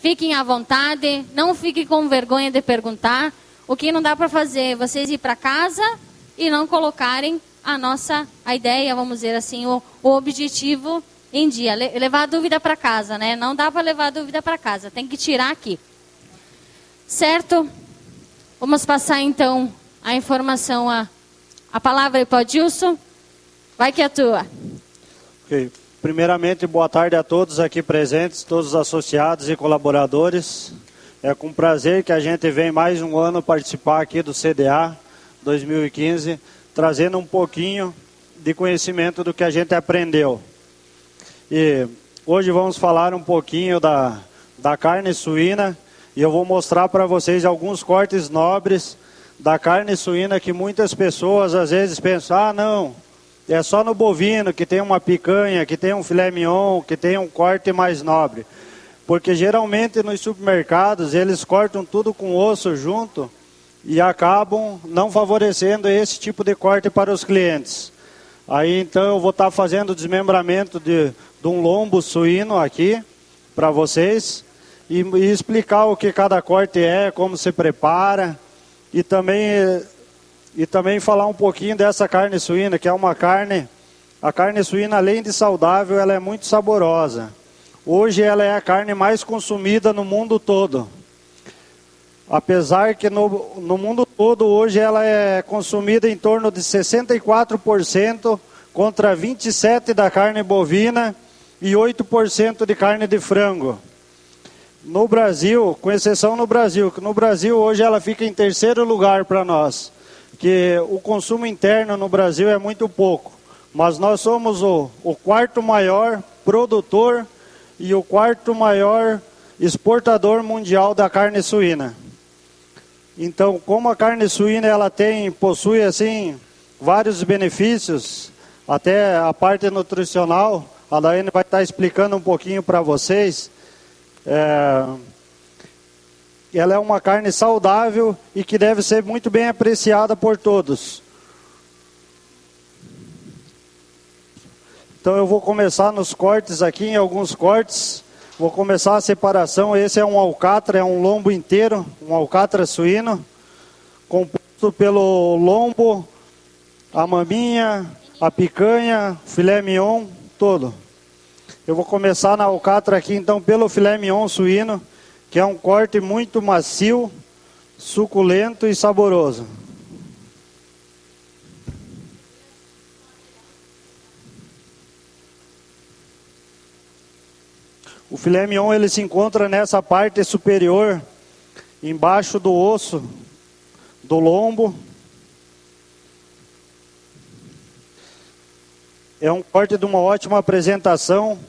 Fiquem à vontade, não fiquem com vergonha de perguntar. O que não dá para fazer, vocês ir para casa e não colocarem a ideia, vamos dizer assim, o objetivo em dia. Levar a dúvida para casa, né? Não dá para levar a dúvida para casa, tem que tirar aqui. Certo? Vamos passar então a informação, a palavra para o Adilson. Vai que é tua. Ok. Primeiramente, boa tarde a todos aqui presentes, todos os associados e colaboradores. É com prazer que a gente vem mais um ano participar aqui do CDA 2015, trazendo um pouquinho de conhecimento do que a gente aprendeu. E hoje vamos falar um pouquinho da carne suína e eu vou mostrar para vocês alguns cortes nobres da carne suína que muitas pessoas às vezes pensam, não, é só no bovino que tem uma picanha, que tem um filé mignon, que tem um corte mais nobre. Porque geralmente nos supermercados eles cortam tudo com osso junto e acabam não favorecendo esse tipo de corte para os clientes. Aí então eu vou estar fazendo o desmembramento de um lombo suíno aqui para vocês e explicar o que cada corte é, como se prepara e também falar um pouquinho dessa carne suína, que é uma carne, a carne suína além de saudável, ela é muito saborosa. Hoje ela é a carne mais consumida no mundo todo. Apesar que no mundo todo hoje ela é consumida em torno de 64% contra 27% da carne bovina e 8% de carne de frango. No Brasil, com exceção no Brasil, que no Brasil hoje ela fica em terceiro lugar para nós. Que o consumo interno no Brasil é muito pouco, mas nós somos o quarto maior produtor e o quarto maior exportador mundial da carne suína. Então, como a carne suína ela possui assim vários benefícios, até a parte nutricional, a Daiane vai estar explicando um pouquinho para vocês. Ela é uma carne saudável e que deve ser muito bem apreciada por todos. Então eu vou começar nos cortes aqui, em alguns cortes. Vou começar a separação. Esse é um alcatra, é um lombo inteiro, um alcatra suíno, composto pelo lombo, a maminha, a picanha, filé mignon, todo. Eu vou começar na alcatra aqui, então, pelo filé mignon suíno, que é um corte muito macio, suculento e saboroso. O filé mignon ele se encontra nessa parte superior, embaixo do osso do lombo. É um corte de uma ótima apresentação.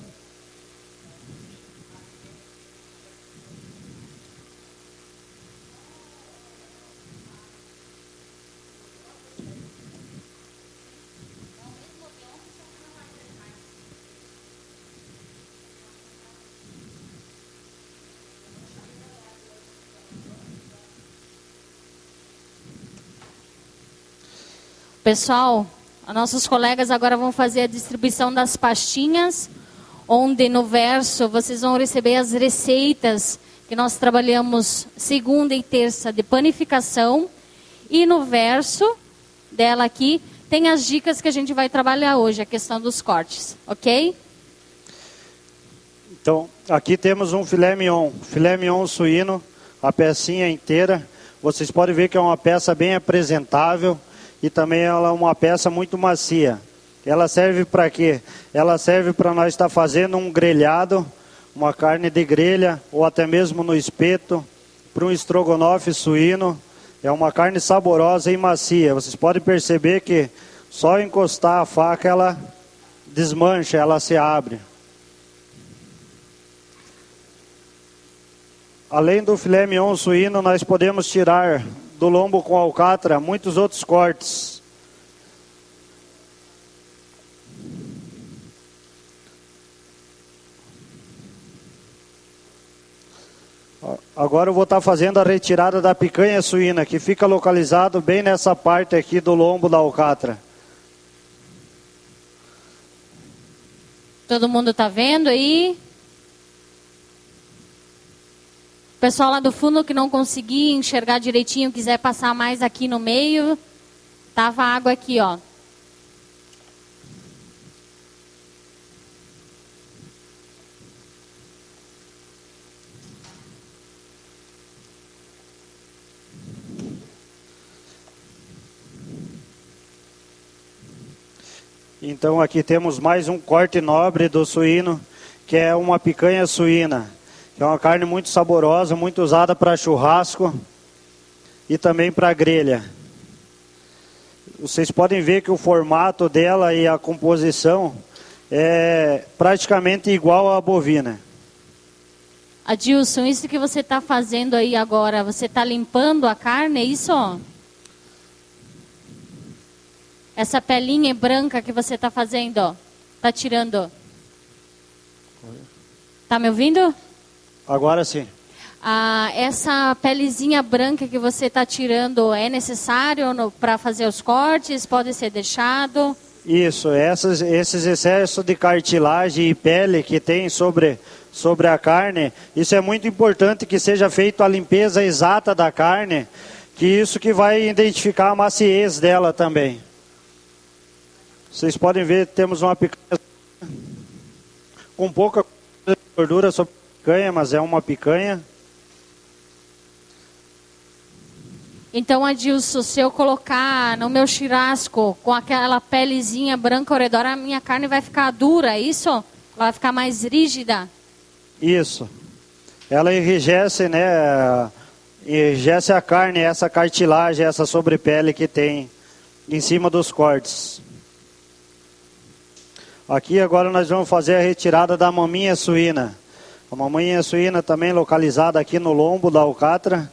Pessoal, nossos colegas agora vão fazer a distribuição das pastinhas, onde no verso vocês vão receber as receitas que nós trabalhamos segunda e terça de panificação. E no verso dela aqui tem as dicas que a gente vai trabalhar hoje, a questão dos cortes, ok? Então, aqui temos um filé mignon suíno, a pecinha inteira. Vocês podem ver que é uma peça bem apresentável. E também ela é uma peça muito macia. Ela serve para quê? Ela serve para nós estar fazendo um grelhado, uma carne de grelha, ou até mesmo no espeto, para um estrogonofe suíno. É uma carne saborosa e macia. Vocês podem perceber que só encostar a faca ela desmancha, ela se abre. Além do filé mignon suíno, nós podemos tirar do lombo com alcatra muitos outros cortes. Agora eu vou estar fazendo a retirada da picanha suína, que fica localizado bem nessa parte aqui do lombo da alcatra. Todo mundo está vendo aí? pessoal lá do fundo que não conseguir enxergar direitinho, quiser passar mais aqui no meio, tava água aqui, ó. Então aqui temos mais um corte nobre do suíno, que é uma picanha suína, que é uma carne muito saborosa, muito usada para churrasco e também para grelha. Vocês podem ver que o formato dela e a composição é praticamente igual à bovina. Adilson, isso que você está fazendo aí agora, você está limpando a carne, é isso? Essa pelinha branca que você está fazendo, ó, está tirando. Tá me ouvindo? Agora sim. Essa pelezinha branca que você está tirando é necessário para fazer os cortes? Pode ser deixado? Isso, esses excessos de cartilagem e pele que tem sobre a carne, isso é muito importante que seja feita a limpeza exata da carne, que isso que vai identificar a maciez dela também. Vocês podem ver, temos uma picanha com pouca gordura sobre a picanha, mas é uma picanha. Então, Adilson, se eu colocar no meu churrasco com aquela pelezinha branca ao redor, a minha carne vai ficar dura, é isso? Ela vai ficar mais rígida? Isso. Ela enrijece, né? Enrijece a carne, essa cartilagem, essa sobrepele que tem em cima dos cortes. Aqui agora nós vamos fazer a retirada da maminha suína. A maminha suína também localizada aqui no lombo da alcatra.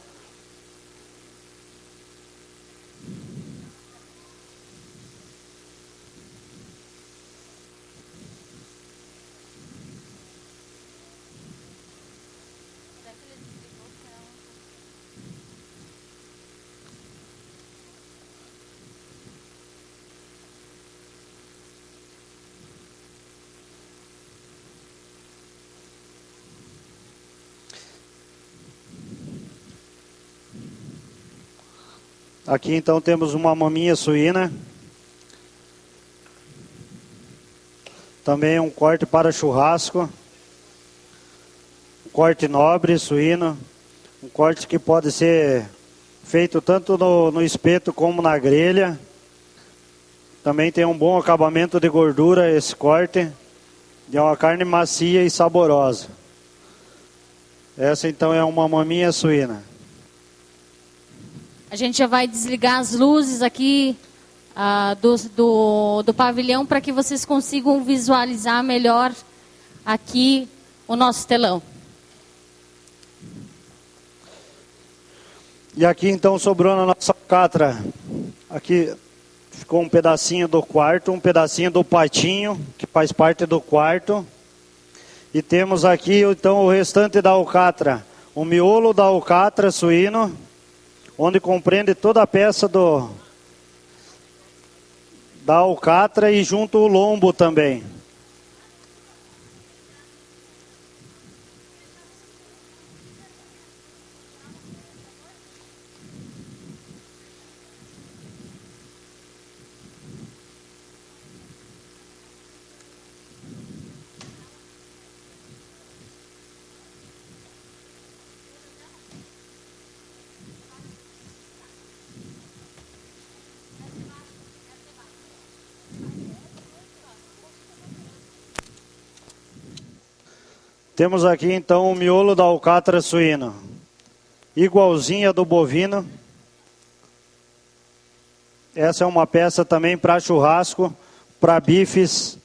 Aqui então temos uma maminha suína. Também um corte para churrasco. Um corte nobre, suíno. Um corte que pode ser feito tanto no espeto como na grelha. Também tem um bom acabamento de gordura esse corte. E é uma carne macia e saborosa. Essa então é uma maminha suína. A gente já vai desligar as luzes aqui do pavilhão para que vocês consigam visualizar melhor aqui o nosso telão. E aqui então sobrou na nossa alcatra. Aqui ficou um pedacinho do quarto, um pedacinho do patinho, que faz parte do quarto. E temos aqui então o restante da alcatra. O miolo da alcatra suíno, onde compreende toda a peça da alcatra e junto o lombo também. Temos aqui então o miolo da alcatra suíno, igualzinha do bovino. Essa é uma peça também para churrasco, para bifes,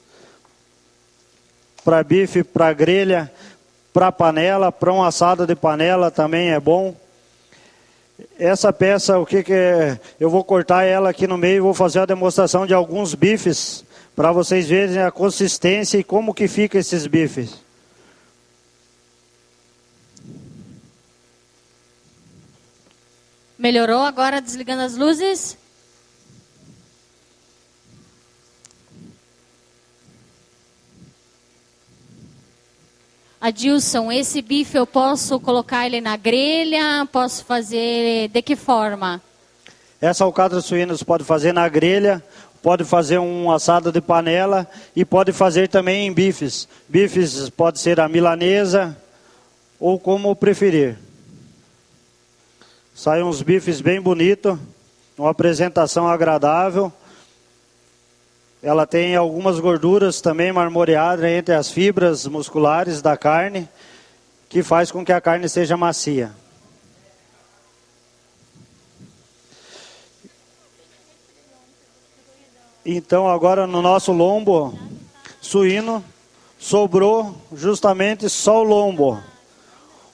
para bife, para grelha, para panela, para um assado de panela também é bom. Essa peça, o que é? Eu vou cortar ela aqui no meio e vou fazer a demonstração de alguns bifes, para vocês verem a consistência e como que fica esses bifes. Melhorou agora desligando as luzes? Adilson, esse bife eu posso colocar ele na grelha? Posso fazer de que forma? Essa alcatra suína você pode fazer na grelha, pode fazer um assado de panela e pode fazer também em bifes. Bifes pode ser a milanesa ou como preferir. Saem uns bifes bem bonitos, uma apresentação agradável. Ela tem algumas gorduras também marmoreadas entre as fibras musculares da carne, que faz com que a carne seja macia. Então agora no nosso lombo suíno sobrou justamente só o lombo.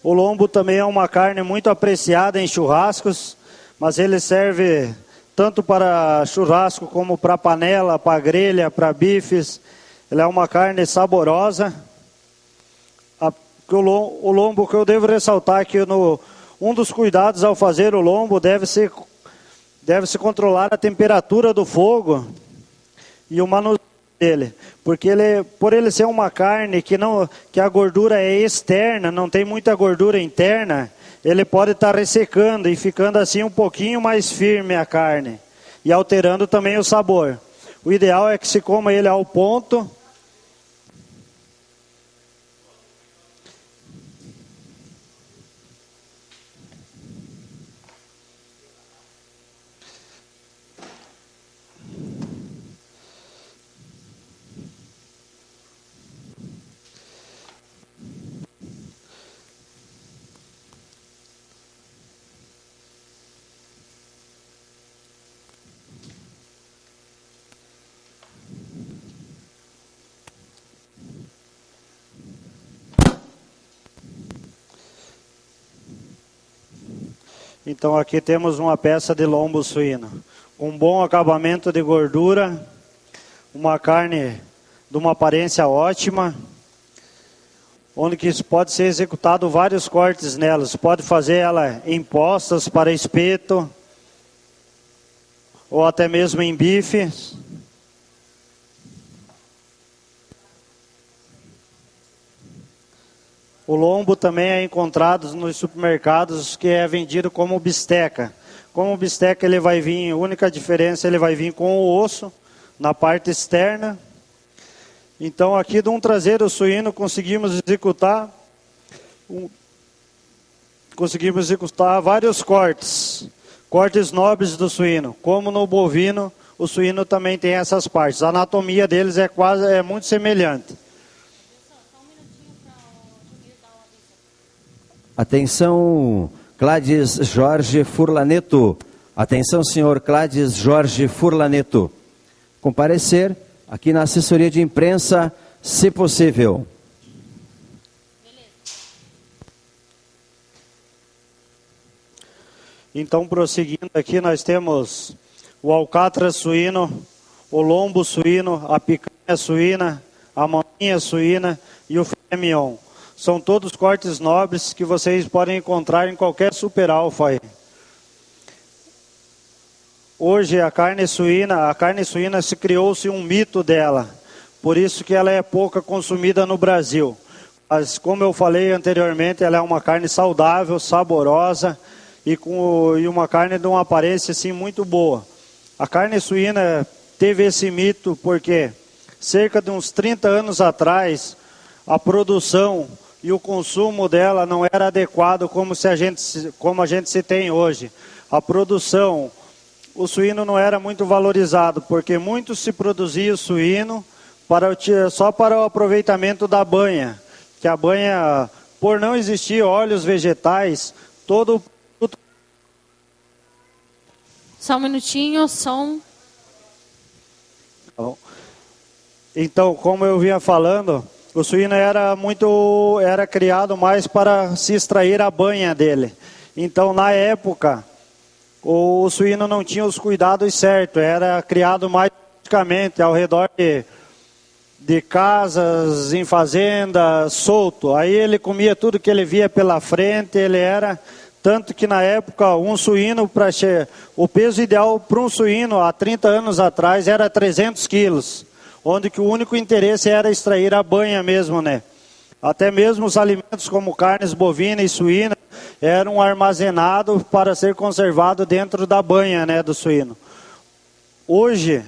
O lombo também é uma carne muito apreciada em churrascos, mas ele serve tanto para churrasco como para panela, para grelha, para bifes. Ele é uma carne saborosa. O lombo, que eu devo ressaltar que um dos cuidados ao fazer o lombo deve-se controlar a temperatura do fogo e o manuseio dele, porque por ele ser uma carne que a gordura é externa, não tem muita gordura interna, ele pode estar ressecando e ficando assim um pouquinho mais firme a carne e alterando também o sabor. O ideal é que se coma ele ao ponto. Então aqui temos uma peça de lombo suíno, com bom acabamento de gordura, uma carne de uma aparência ótima, onde que pode ser executado vários cortes nela. Você pode fazer ela em postas para espeto, ou até mesmo em bifes. O lombo também é encontrado nos supermercados, que é vendido como bisteca. Como bisteca ele vai vir, a única diferença, ele vai vir com o osso na parte externa. Então aqui de um traseiro suíno conseguimos executar vários cortes nobres do suíno. Como no bovino, o suíno também tem essas partes. A anatomia deles é muito semelhante. Atenção, Cláudio Jorge Furlaneto. Atenção, senhor Cláudio Jorge Furlaneto. Comparecer aqui na assessoria de imprensa, se possível. Então, prosseguindo aqui, nós temos o alcatra suíno, o lombo suíno, a picanha suína, a maminha suína e o filé mignon. São todos cortes nobres que vocês podem encontrar em qualquer super alfa aí. Hoje a carne suína se criou-se um mito dela. Por isso que ela é pouca consumida no Brasil. Mas como eu falei anteriormente, ela é uma carne saudável, saborosa e uma carne de uma aparência assim muito boa. A carne suína teve esse mito porque cerca de uns 30 anos atrás a produção e o consumo dela não era adequado como a gente se tem hoje. A produção, o suíno não era muito valorizado, porque muito se produzia o suíno só para o aproveitamento da banha. Que a banha, por não existir óleos vegetais, todo... Só um minutinho, som. Então, como eu vinha falando... O suíno era criado mais para se extrair a banha dele. Então, na época, o suíno não tinha os cuidados certos. Era criado mais praticamente ao redor de casas, em fazendas, solto. Aí ele comia tudo que ele via pela frente. Tanto que na época, o peso ideal para um suíno, há 30 anos atrás, era 300 quilos. Onde que o único interesse era extrair a banha mesmo, né? Até mesmo os alimentos como carnes bovina e suína eram armazenados para ser conservado dentro da banha, né, do suíno. Hoje,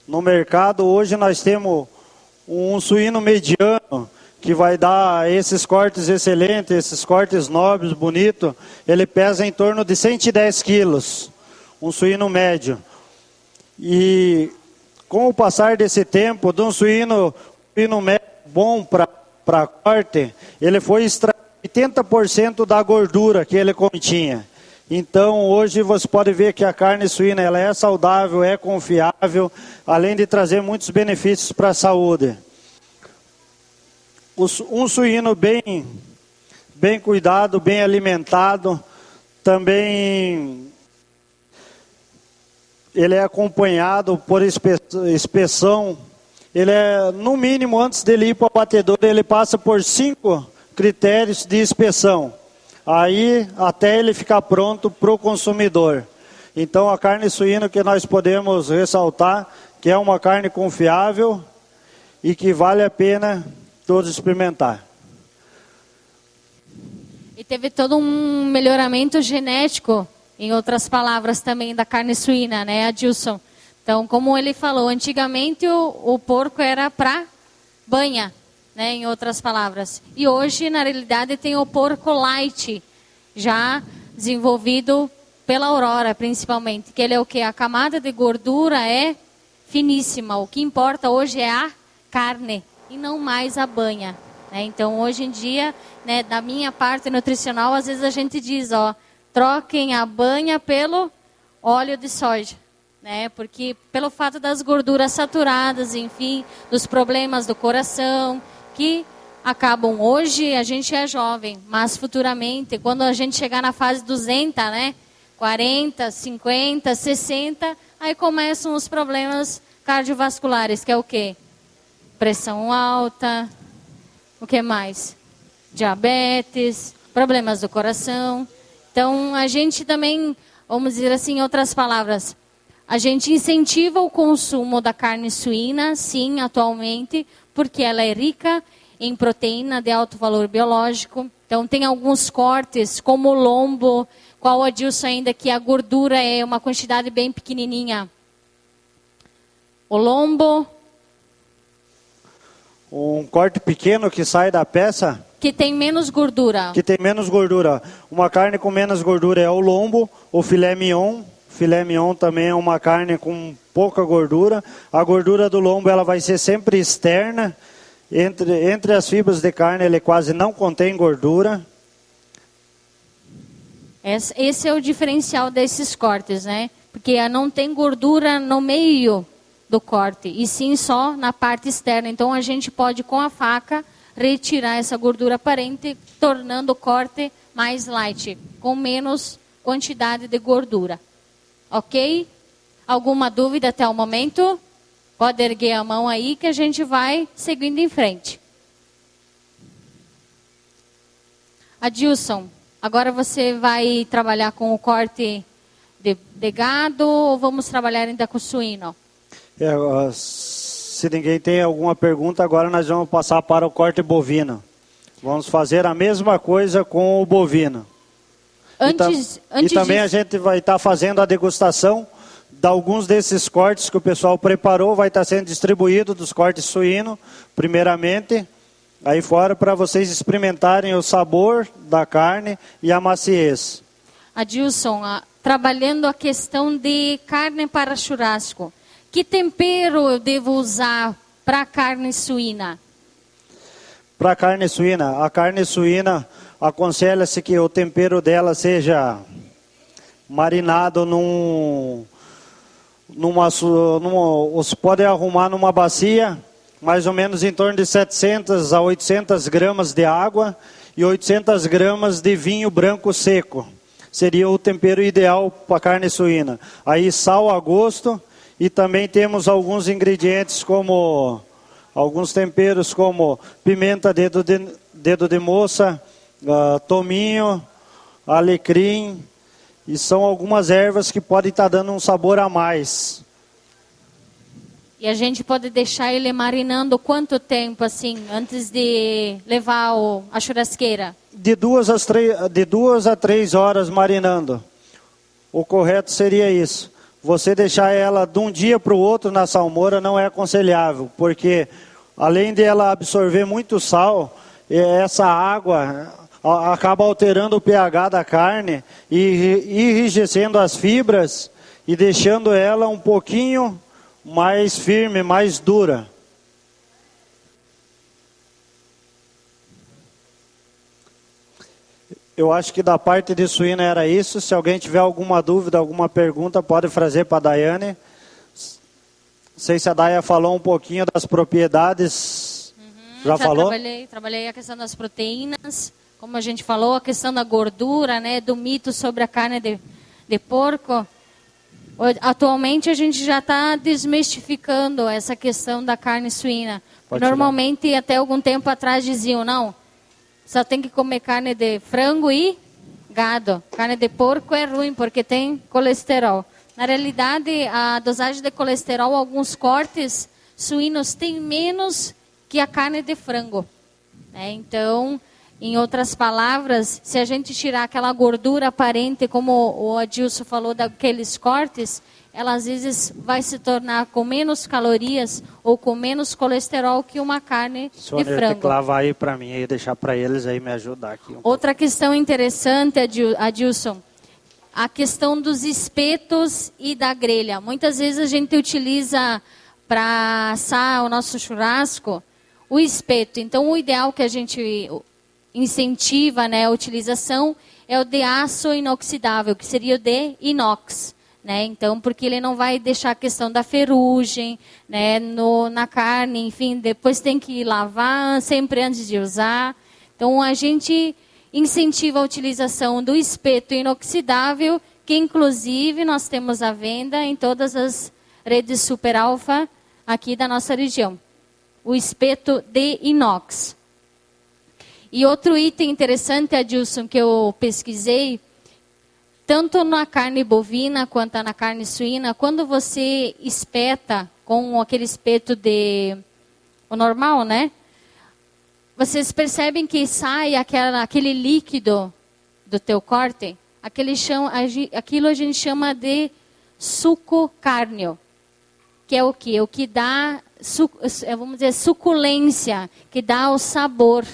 no mercado, nós temos um suíno mediano que vai dar esses cortes excelentes, esses cortes nobres, bonitos. Ele pesa em torno de 110 quilos, um suíno médio. E com o passar desse tempo, de um suíno médio bom para corte, ele foi extrair 80% da gordura que ele continha. Então, hoje você pode ver que a carne suína ela é saudável, é confiável, além de trazer muitos benefícios para a saúde. Um suíno bem cuidado, bem alimentado, também ele é acompanhado por inspeção. Ele é, no mínimo, antes dele ir para o abatedor, ele passa por 5 critérios de inspeção. Aí, até ele ficar pronto para o consumidor. Então, a carne suína que nós podemos ressaltar, que é uma carne confiável e que vale a pena todos experimentar. E teve todo um melhoramento genético, em outras palavras também, da carne suína, né, Adilson? Então, como ele falou, antigamente o porco era para banha, né, em outras palavras. E hoje, na realidade, tem o porco light, já desenvolvido pela Aurora, principalmente. Que ele é o quê? A camada de gordura é finíssima. O que importa hoje é a carne e não mais a banha. Né? Então, hoje em dia, né, da minha parte nutricional, às vezes a gente diz, troquem a banha pelo óleo de soja. Né? Porque pelo fato das gorduras saturadas, enfim, dos problemas do coração, que acabam hoje, a gente é jovem, mas futuramente, quando a gente chegar na fase 200, né? 40, 50, 60, aí começam os problemas cardiovasculares, que é o quê? Pressão alta, o que mais? Diabetes, problemas do coração. Então, a gente também, vamos dizer assim, em outras palavras, a gente incentiva o consumo da carne suína, sim, atualmente, porque ela é rica em proteína de alto valor biológico. Então, tem alguns cortes, como o lombo, qual o Adilson ainda, que a gordura é uma quantidade bem pequenininha. O lombo. Um corte pequeno que sai da peça. Que tem menos gordura. Que tem menos gordura. Uma carne com menos gordura é o lombo, o filé mignon. Filé mignon também é uma carne com pouca gordura. A gordura do lombo ela vai ser sempre externa. Entre as fibras de carne ele quase não contém gordura. Esse é o diferencial desses cortes, né? Porque não tem gordura no meio do corte, e sim só na parte externa. Então a gente pode com a faca retirar essa gordura aparente, tornando o corte mais light, com menos quantidade de gordura. Ok? Alguma dúvida até o momento? Pode erguer a mão aí que a gente vai seguindo em frente. Adilson, agora você vai trabalhar com o corte de gado ou vamos trabalhar ainda com suíno? Se ninguém tem alguma pergunta, agora nós vamos passar para o corte bovino. Vamos fazer a mesma coisa com o bovino. Antes também disso, a gente vai estar fazendo a degustação de alguns desses cortes que o pessoal preparou, vai estar sendo distribuído dos cortes suíno, primeiramente, aí fora para vocês experimentarem o sabor da carne e a maciez. Adilson, trabalhando a questão de carne para churrasco, que tempero eu devo usar para a carne suína? Para a carne suína, aconselha-se que o tempero dela seja marinado você pode arrumar numa bacia, mais ou menos em torno de 700 a 800 gramas de água e 800 gramas de vinho branco seco. Seria o tempero ideal para a carne suína. Aí sal a gosto e também temos alguns ingredientes alguns temperos como pimenta, dedo de moça, tominho, alecrim. E são algumas ervas que podem estar dando um sabor a mais. E a gente pode deixar ele marinando quanto tempo, assim, antes de levar a churrasqueira? De 2 a 3 horas marinando. O correto seria isso. Você deixar ela de um dia para o outro na salmoura não é aconselhável, porque além de ela absorver muito sal, essa água acaba alterando o pH da carne e enrijecendo as fibras e deixando ela um pouquinho mais firme, mais dura. Eu acho que da parte de suína era isso. Se alguém tiver alguma dúvida, alguma pergunta, pode fazer para a Daiane. Não sei se a Daia falou um pouquinho das propriedades. Já falou? Trabalhei a questão das proteínas, como a gente falou, a questão da gordura, né, do mito sobre a carne de porco. Atualmente a gente já está desmistificando essa questão da carne suína. Normalmente, até algum tempo atrás diziam, não, só tem que comer carne de frango e gado. Carne de porco é ruim porque tem colesterol. Na realidade, a dosagem de colesterol, alguns cortes suínos têm menos que a carne de frango. Então, em outras palavras, se a gente tirar aquela gordura aparente, como o Adilson falou, daqueles cortes, ela às vezes vai se tornar com menos calorias ou com menos colesterol que uma carne de frango. Tem que lavar aí para mim e deixar para eles aí me ajudar aqui. Outra questão interessante, Adilson, a questão dos espetos e da grelha. Muitas vezes a gente utiliza para assar o nosso churrasco o espeto. Então, o ideal que a gente incentiva, né, a utilização é o de aço inoxidável, que seria o de inox. Então, porque ele não vai deixar a questão da ferrugem, né, na carne, enfim, depois tem que lavar sempre antes de usar. Então, a gente incentiva a utilização do espeto inoxidável, que inclusive nós temos à venda em todas as redes super alfa aqui da nossa região. O espeto de inox. E outro item interessante, Adilson, que eu pesquisei, tanto na carne bovina quanto na carne suína, quando você espeta com aquele espeto o normal, né? Vocês percebem que sai aquele líquido do teu corte? Aquilo a gente chama de suco cárneo, que é o quê? O que dá, vamos dizer, suculência, que dá o sabor.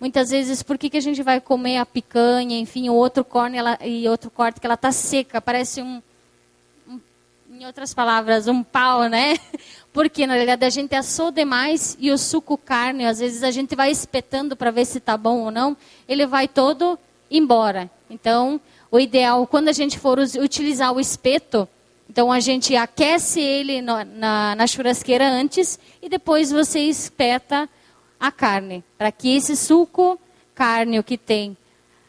Muitas vezes, por que a gente vai comer a picanha, enfim, o outro corte que ela está seca, parece em outras palavras, um pau, né? Porque, na realidade, a gente assou demais e o suco carne, às vezes a gente vai espetando para ver se está bom ou não, ele vai todo embora. Então, o ideal, quando a gente for utilizar o espeto, então a gente aquece ele na churrasqueira antes e depois você espeta a carne, para que esse suco carne que tem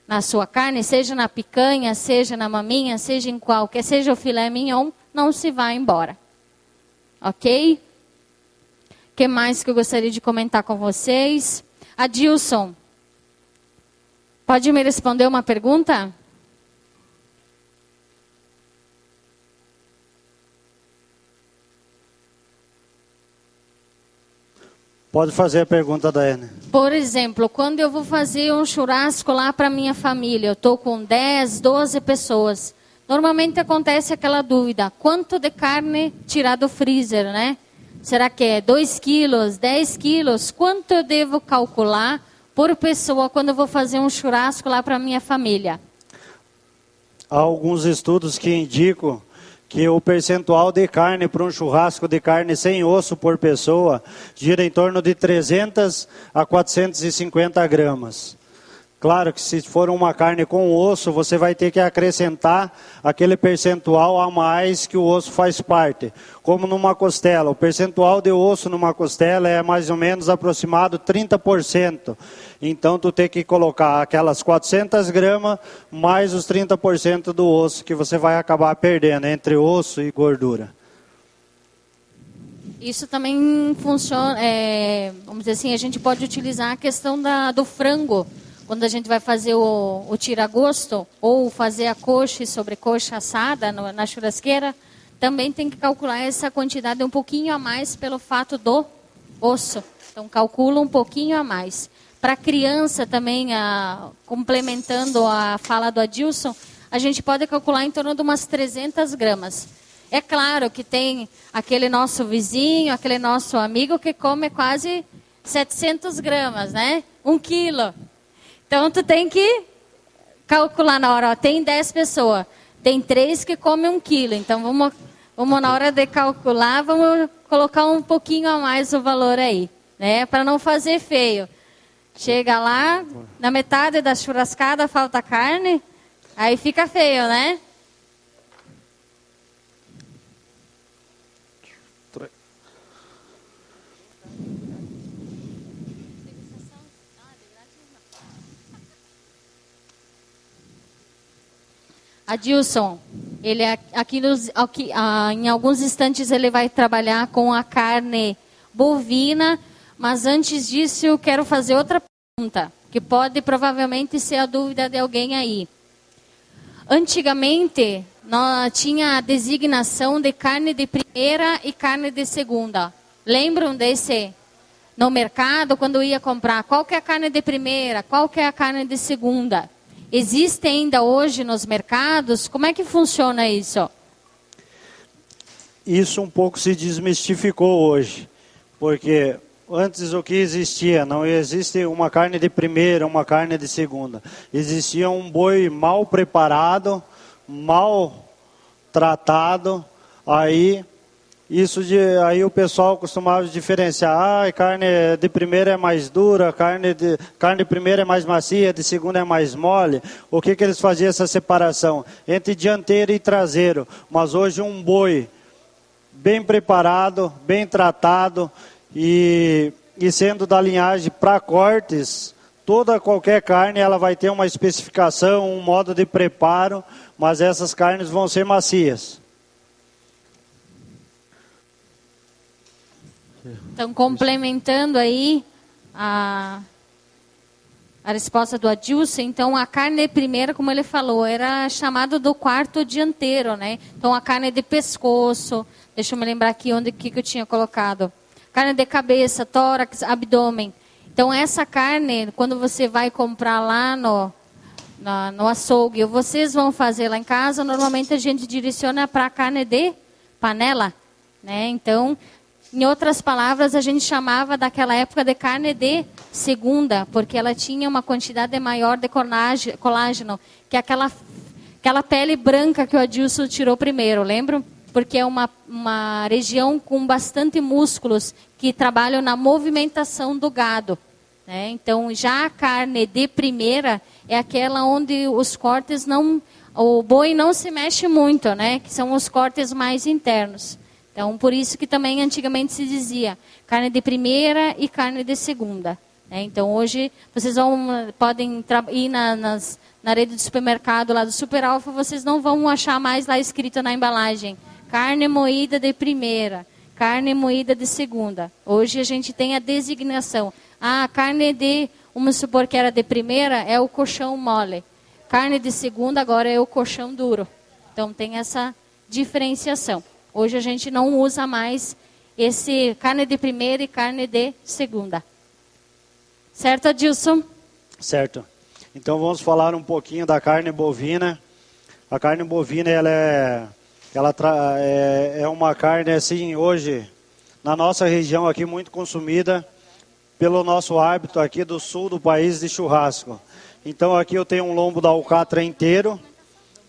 na sua carne, seja na picanha, seja na maminha, seja em qualquer, seja o filé mignon, não se vá embora. Ok? O que mais que eu gostaria de comentar com vocês? Adilson, pode me responder uma pergunta? Pode fazer a pergunta, Daiane. Por exemplo, quando eu vou fazer um churrasco lá para minha família, eu estou com 10, 12 pessoas. Normalmente acontece aquela dúvida, quanto de carne tirar do freezer, né? Será que é 2 quilos, 10 quilos? Quanto eu devo calcular por pessoa quando eu vou fazer um churrasco lá para minha família? Há alguns estudos que indicam que o percentual de carne para um churrasco de carne sem osso por pessoa gira em torno de 300 a 450 gramas. Claro que se for uma carne com osso, você vai ter que acrescentar aquele percentual a mais que o osso faz parte. Como numa costela, o percentual de osso numa costela é mais ou menos aproximado 30%. Então, tu tem que colocar aquelas 400 gramas mais os 30% do osso que você vai acabar perdendo entre osso e gordura. Isso também funciona, vamos dizer assim, a gente pode utilizar a questão do frango. Quando a gente vai fazer o tira-gosto ou fazer a coxa e sobrecoxa assada na churrasqueira, também tem que calcular essa quantidade um pouquinho a mais pelo fato do osso. Então, calcula um pouquinho a mais. Para criança também, complementando a fala do Adilson, a gente pode calcular em torno de umas 300 gramas. É claro que tem aquele nosso vizinho, aquele nosso amigo que come quase 700 gramas, né? 1 quilo. Então, tu tem que calcular na hora. Ó, tem 10 pessoas, tem 3 que comem 1 quilo. Então, vamos na hora de calcular, vamos colocar um pouquinho a mais o valor aí, né? Para não fazer feio. Chega lá, na metade da churrascada falta carne, aí fica feio, né? Adilson, ele aqui em alguns instantes ele vai trabalhar com a carne bovina, mas antes disso eu quero fazer outra pergunta, que pode provavelmente ser a dúvida de alguém aí. Antigamente, tinha a designação de carne de primeira e carne de segunda. Lembram desse? No mercado, quando ia comprar, qual que é a carne de primeira, qual que é a carne de segunda? Existe ainda hoje nos mercados? Como é que funciona isso? Isso um pouco se desmistificou hoje, porque antes o que existia? Não existe uma carne de primeira, uma carne de segunda. Existia um boi mal preparado, mal tratado, aí o pessoal costumava diferenciar, carne de primeira é mais dura, carne de primeira é mais macia, de segunda é mais mole. O que eles faziam essa separação? Entre dianteiro e traseiro. Mas hoje um boi bem preparado, bem tratado e sendo da linhagem para cortes, qualquer carne ela vai ter uma especificação, um modo de preparo, mas essas carnes vão ser macias. Então, complementando aí a resposta do Adilson, então a carne primeira, como ele falou, era chamado do quarto dianteiro, né? Então a carne de pescoço, deixa eu me lembrar aqui que eu tinha colocado. Carne de cabeça, tórax, abdômen. Então essa carne, quando você vai comprar lá no açougue, vocês vão fazer lá em casa, normalmente a gente direciona para a carne de panela, né? Então, em outras palavras, a gente chamava daquela época de carne de segunda, porque ela tinha uma quantidade maior de colágeno, que é aquela pele branca que o Adilson tirou primeiro, lembram? Porque é uma região com bastante músculos que trabalham na movimentação do gado, né? Então, já a carne de primeira é aquela onde os cortes o boi não se mexe muito, né? Que são os cortes mais internos. Então, por isso que também antigamente se dizia carne de primeira e carne de segunda, né? Então, hoje, vocês podem ir na rede de supermercado lá do Super Alfa, vocês não vão achar mais lá escrito na embalagem, carne moída de primeira, carne moída de segunda. Hoje a gente tem a designação. A carne vamos supor que era de primeira, é o colchão mole. Carne de segunda agora é o colchão duro. Então, tem essa diferenciação. Hoje a gente não usa mais esse carne de primeira e carne de segunda. Certo, Adilson? Certo. Então vamos falar um pouquinho da carne bovina. A carne bovina ela é uma carne assim hoje na nossa região aqui muito consumida pelo nosso hábito aqui do sul do país de churrasco. Então aqui eu tenho um lombo da alcatra inteiro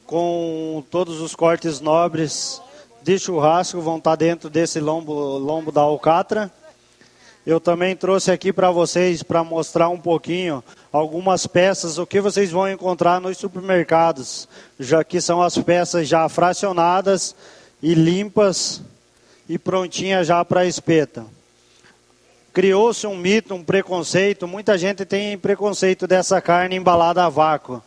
com todos os cortes nobres de churrasco vão estar dentro desse lombo da alcatra. Eu também trouxe aqui para vocês, para mostrar um pouquinho, algumas peças, o que vocês vão encontrar nos supermercados, já que são as peças já fracionadas e limpas e prontinhas já para espeto. Criou-se um mito, um preconceito, muita gente tem preconceito dessa carne embalada a vácuo.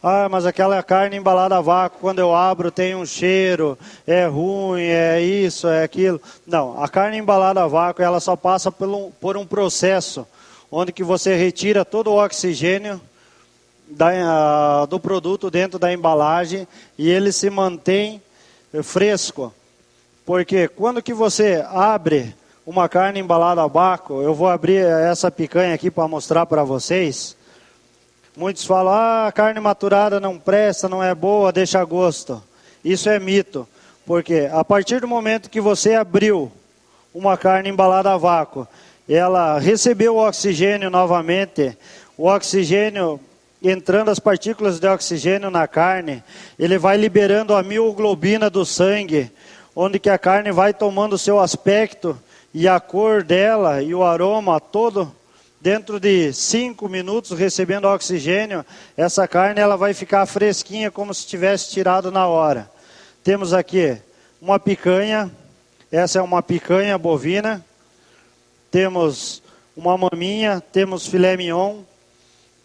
Ah, mas aquela carne embalada a vácuo, quando eu abro tem um cheiro, é ruim, é isso, é aquilo. Não, a carne embalada a vácuo, ela só passa por um processo, onde que você retira todo o oxigênio do produto dentro da embalagem e ele se mantém fresco. Porque quando que você abre uma carne embalada a vácuo, eu vou abrir essa picanha aqui para mostrar para vocês. Muitos falam, a carne maturada não presta, não é boa, deixa gosto. Isso é mito, porque a partir do momento que você abriu uma carne embalada a vácuo, ela recebeu o oxigênio novamente, o oxigênio entrando as partículas de oxigênio na carne, ele vai liberando a mioglobina do sangue, onde que a carne vai tomando o seu aspecto e a cor dela e o aroma todo. Dentro de 5 minutos, recebendo oxigênio, essa carne ela vai ficar fresquinha, como se tivesse tirado na hora. Temos aqui uma picanha, essa é uma picanha bovina. Temos uma maminha, temos filé mignon,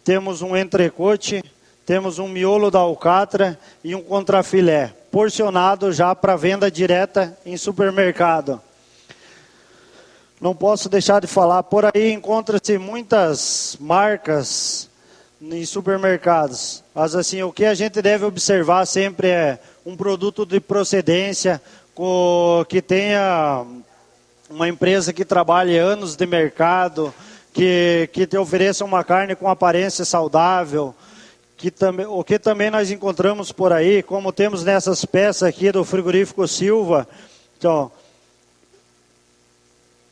temos um entrecôte, temos um miolo da alcatra e um contrafilé, porcionado já para venda direta em supermercado. Não posso deixar de falar, por aí encontra-se muitas marcas em supermercados. Mas assim, o que a gente deve observar sempre é um produto de procedência, que tenha uma empresa que trabalhe anos de mercado, que te ofereça uma carne com aparência saudável, o que também nós encontramos por aí, como temos nessas peças aqui do frigorífico Silva. Então,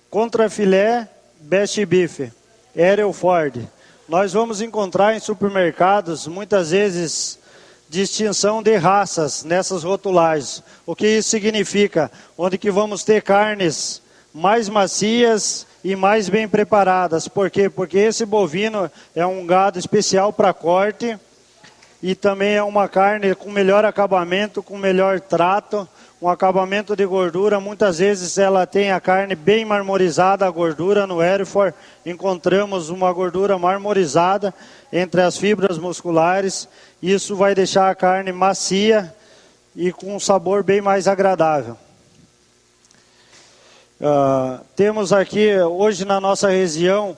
contrafilé, best beef, Hereford. Nós vamos encontrar em supermercados, muitas vezes, distinção de raças nessas rotulagens. O que isso significa? Onde que vamos ter carnes mais macias e mais bem preparadas. Por quê? Porque esse bovino é um gado especial para corte e também é uma carne com melhor acabamento, com melhor trato, um acabamento de gordura. Muitas vezes ela tem a carne bem marmorizada, a gordura no Hereford. Encontramos uma gordura marmorizada entre as fibras musculares. Isso vai deixar a carne macia e com um sabor bem mais agradável. Temos aqui, hoje na nossa região,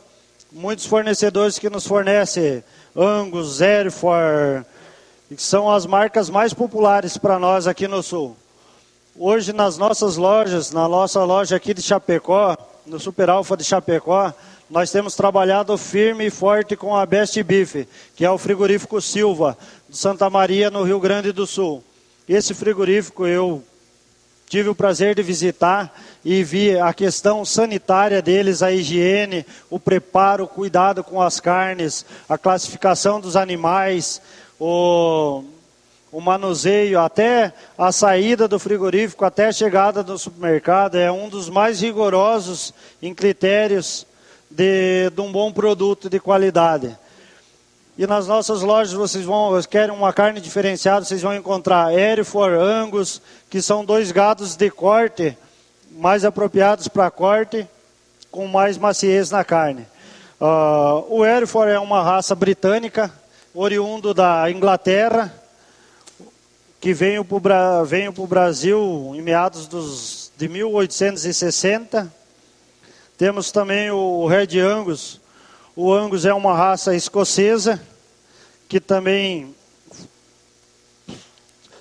muitos fornecedores que nos fornecem Angus, Hereford, que são as marcas mais populares para nós aqui no Sul. Hoje nas nossas lojas, na nossa loja aqui de Chapecó, no Super Alfa de Chapecó, nós temos trabalhado firme e forte com a Best Beef, que é o frigorífico Silva, de Santa Maria, no Rio Grande do Sul. Esse frigorífico eu tive o prazer de visitar e vi a questão sanitária deles, a higiene, o preparo, o cuidado com as carnes, a classificação dos animais, o manuseio, até a saída do frigorífico, até a chegada do supermercado, é um dos mais rigorosos em critérios de um bom produto de qualidade. E nas nossas lojas, vocês querem uma carne diferenciada, vocês vão encontrar Hereford, Angus, que são 2 gados de corte, mais apropriados para corte, com mais maciez na carne. O Hereford é uma raça britânica, oriundo da Inglaterra, que veio para o Brasil em meados de 1860. Temos também o Red Angus. O Angus é uma raça escocesa, que também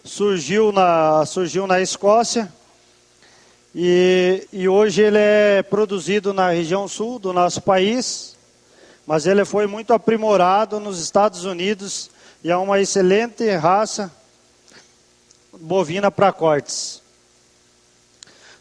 surgiu na Escócia. E hoje ele é produzido na região sul do nosso país, mas ele foi muito aprimorado nos Estados Unidos e é uma excelente raça bovina para cortes.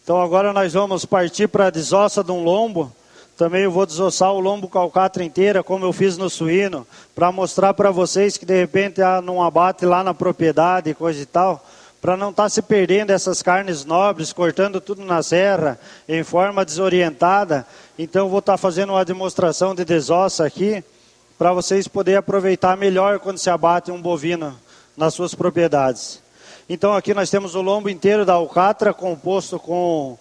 Então agora nós vamos partir para a desossa de um lombo. Também eu vou desossar o lombo com a alcatra inteira, como eu fiz no suíno, para mostrar para vocês que de repente num abate lá na propriedade, coisa e tal, para não estar se perdendo essas carnes nobres, cortando tudo na serra, em forma desorientada. Então eu vou estar fazendo uma demonstração de desossa aqui, para vocês poderem aproveitar melhor quando se abate um bovino nas suas propriedades. Então aqui nós temos o lombo inteiro da alcatra, composto com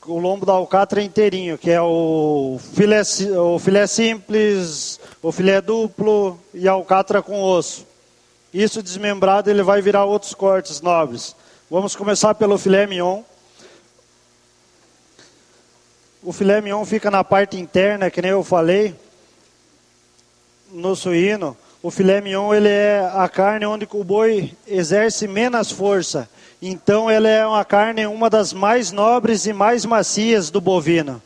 o lombo da alcatra inteirinho, que é o filé simples, o filé duplo e a alcatra com osso. Isso desmembrado, ele vai virar outros cortes nobres. Vamos começar pelo filé mignon. O filé mignon fica na parte interna, que nem eu falei, no suíno. O filé mignon, ele é a carne onde o boi exerce menos força. Então ela é uma carne, uma das mais nobres e mais macias do bovino.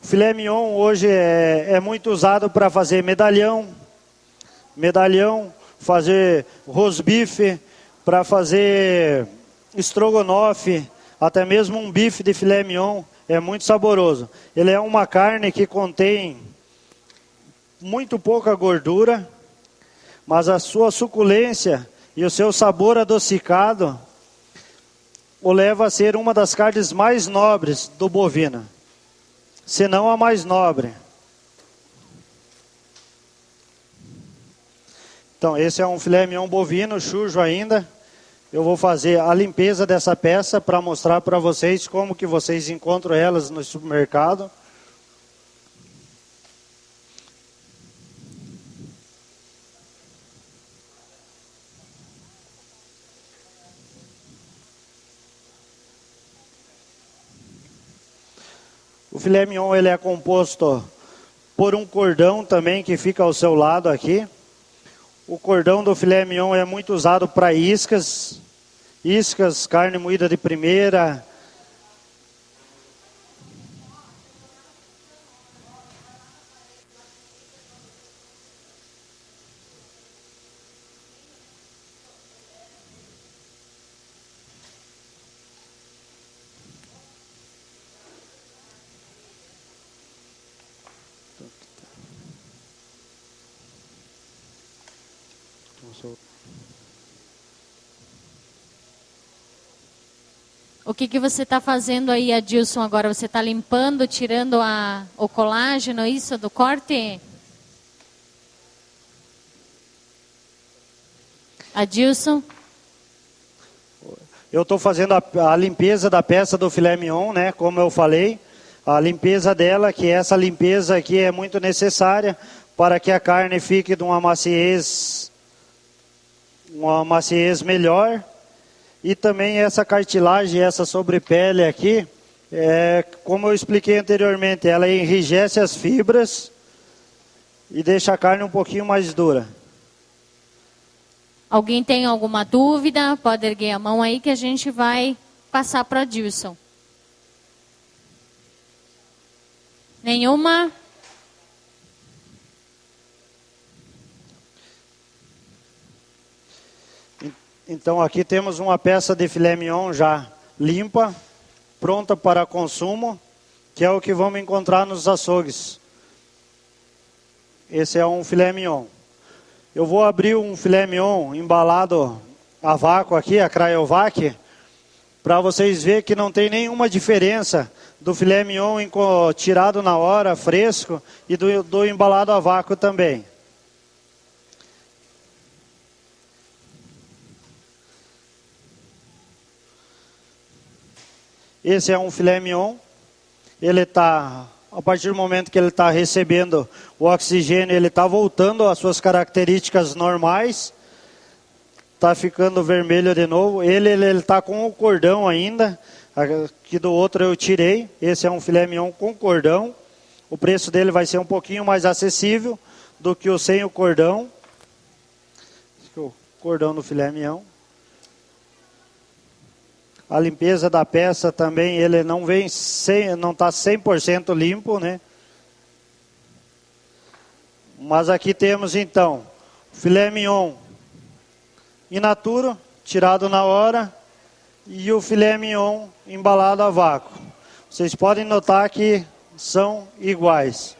O filé mignon hoje é muito usado para fazer medalhão, fazer rosbife, para fazer estrogonofe, até mesmo um bife de filé mignon, é muito saboroso. Ele é uma carne que contém muito pouca gordura, mas a sua suculência e o seu sabor adocicado o leva a ser uma das carnes mais nobres do bovino, se não a mais nobre. Então, esse é um filé mignon bovino, sujo ainda. Eu vou fazer a limpeza dessa peça para mostrar para vocês como que vocês encontram elas no supermercado. O filé mignon ele é composto por um cordão também que fica ao seu lado aqui. O cordão do filé mignon é muito usado para iscas, carne moída de primeira. O que você está fazendo aí, Adilson, agora? Você está limpando, tirando o colágeno, isso, do corte? Adilson? Eu estou fazendo a limpeza da peça do filé mignon, né? Como eu falei, a limpeza dela, que essa limpeza aqui é muito necessária para que a carne fique de uma maciez melhor. E também essa cartilagem, essa sobrepele aqui, como eu expliquei anteriormente, ela enrijece as fibras e deixa a carne um pouquinho mais dura. Alguém tem alguma dúvida? Pode erguer a mão aí que a gente vai passar para Adilson. Nenhuma? Então aqui temos uma peça de filé mignon já limpa, pronta para consumo, que é o que vamos encontrar nos açougues. Esse é um filé mignon. Eu vou abrir um filé mignon embalado a vácuo aqui, a Cryovac, para vocês verem que não tem nenhuma diferença do filé mignon tirado na hora, fresco, e do embalado a vácuo também. Esse é um filé mignon. Ele está, a partir do momento que ele está recebendo o oxigênio, ele está voltando às suas características normais. Está ficando vermelho de novo. Ele está com o cordão ainda. Aqui do outro eu tirei. Esse é um filé mignon com cordão. O preço dele vai ser um pouquinho mais acessível do que o sem o cordão. O cordão do filé mignon. A limpeza da peça também, ele não está 100% limpo, né? Mas aqui temos então, filé mignon in natura, tirado na hora, e o filé mignon embalado a vácuo. Vocês podem notar que são iguais.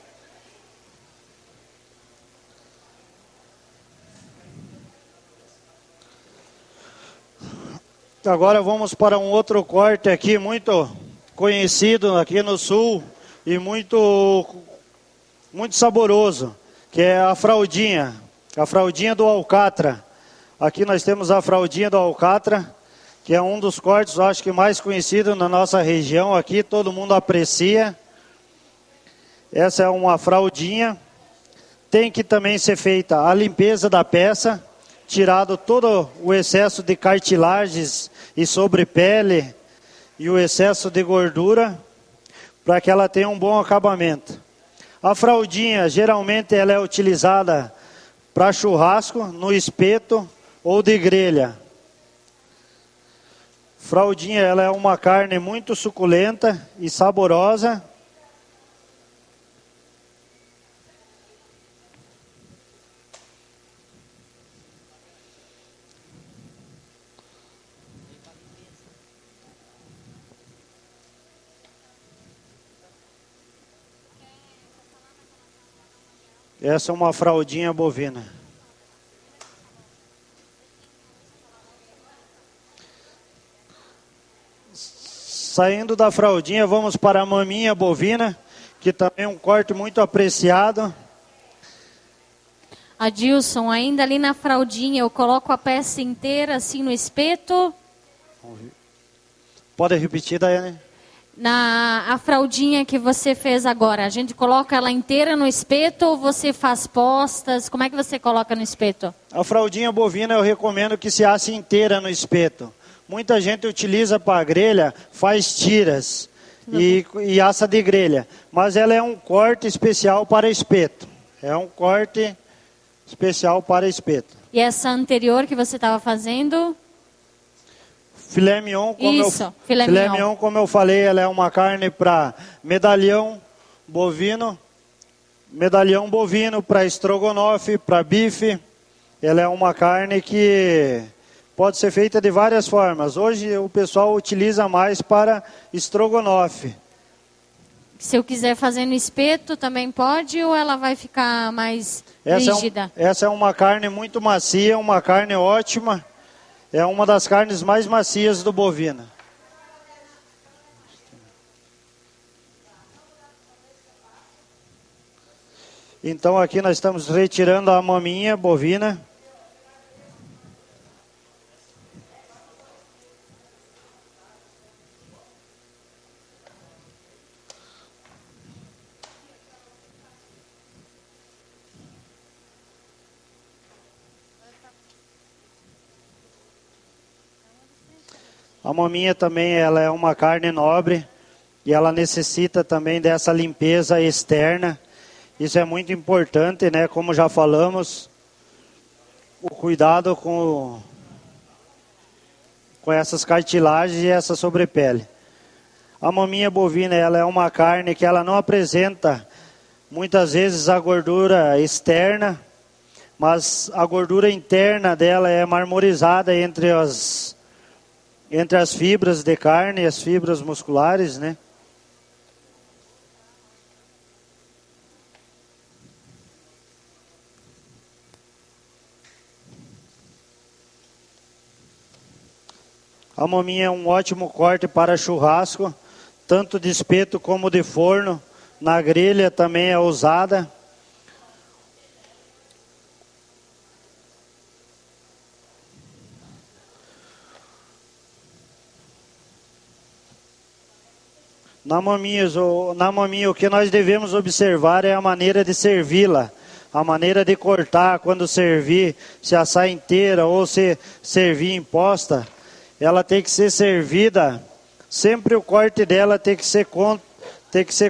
Agora vamos para um outro corte aqui, muito conhecido aqui no sul e muito saboroso, que é a fraldinha do alcatra. Aqui nós temos a fraldinha do alcatra, que é um dos cortes, eu acho que mais conhecido na nossa região aqui, todo mundo aprecia. Essa é uma fraldinha. Tem que também ser feita a limpeza da peça, tirado todo o excesso de cartilagens e sobrepele e o excesso de gordura, para que ela tenha um bom acabamento. A fraldinha, geralmente, ela é utilizada para churrasco, no espeto ou de grelha. Fraldinha, ela é uma carne muito suculenta e saborosa. Essa é uma fraldinha bovina. Saindo da fraldinha, vamos para a maminha bovina, que também é um corte muito apreciado. Adilson, ainda ali na fraldinha, eu coloco a peça inteira assim no espeto. Pode repetir, Daiane? A fraldinha que você fez agora, a gente coloca ela inteira no espeto ou você faz postas? Como é que você coloca no espeto? A fraldinha bovina eu recomendo que se asse inteira no espeto. Muita gente utiliza para grelha, faz tiras e assa de grelha. Mas ela é um corte especial para espeto. É um corte especial para espeto. E essa anterior que você estava fazendo? Filé mignon, filé mignon, como eu falei, ela é uma carne para medalhão bovino para estrogonofe, para bife. Ela é uma carne que pode ser feita de várias formas. Hoje o pessoal utiliza mais para estrogonofe. Se eu quiser fazer no espeto, também pode ou ela vai ficar mais rígida? Essa é uma carne muito macia, uma carne ótima. É uma das carnes mais macias do bovino. Então aqui nós estamos retirando a maminha bovina. A maminha também ela é uma carne nobre e ela necessita também dessa limpeza externa. Isso é muito importante, né? Como já falamos, o cuidado com essas cartilagens e essa sobrepele. A maminha bovina ela é uma carne que ela não apresenta muitas vezes a gordura externa, mas a gordura interna dela é marmorizada entre as fibras de carne e as fibras musculares, né? A maminha é um ótimo corte para churrasco, tanto de espeto como de forno. Na grelha também é usada. Na maminha, o que nós devemos observar é a maneira de servi-la, a maneira de cortar quando servir, se assar inteira ou se servir em posta. Ela tem que ser servida, sempre o corte dela tem que ser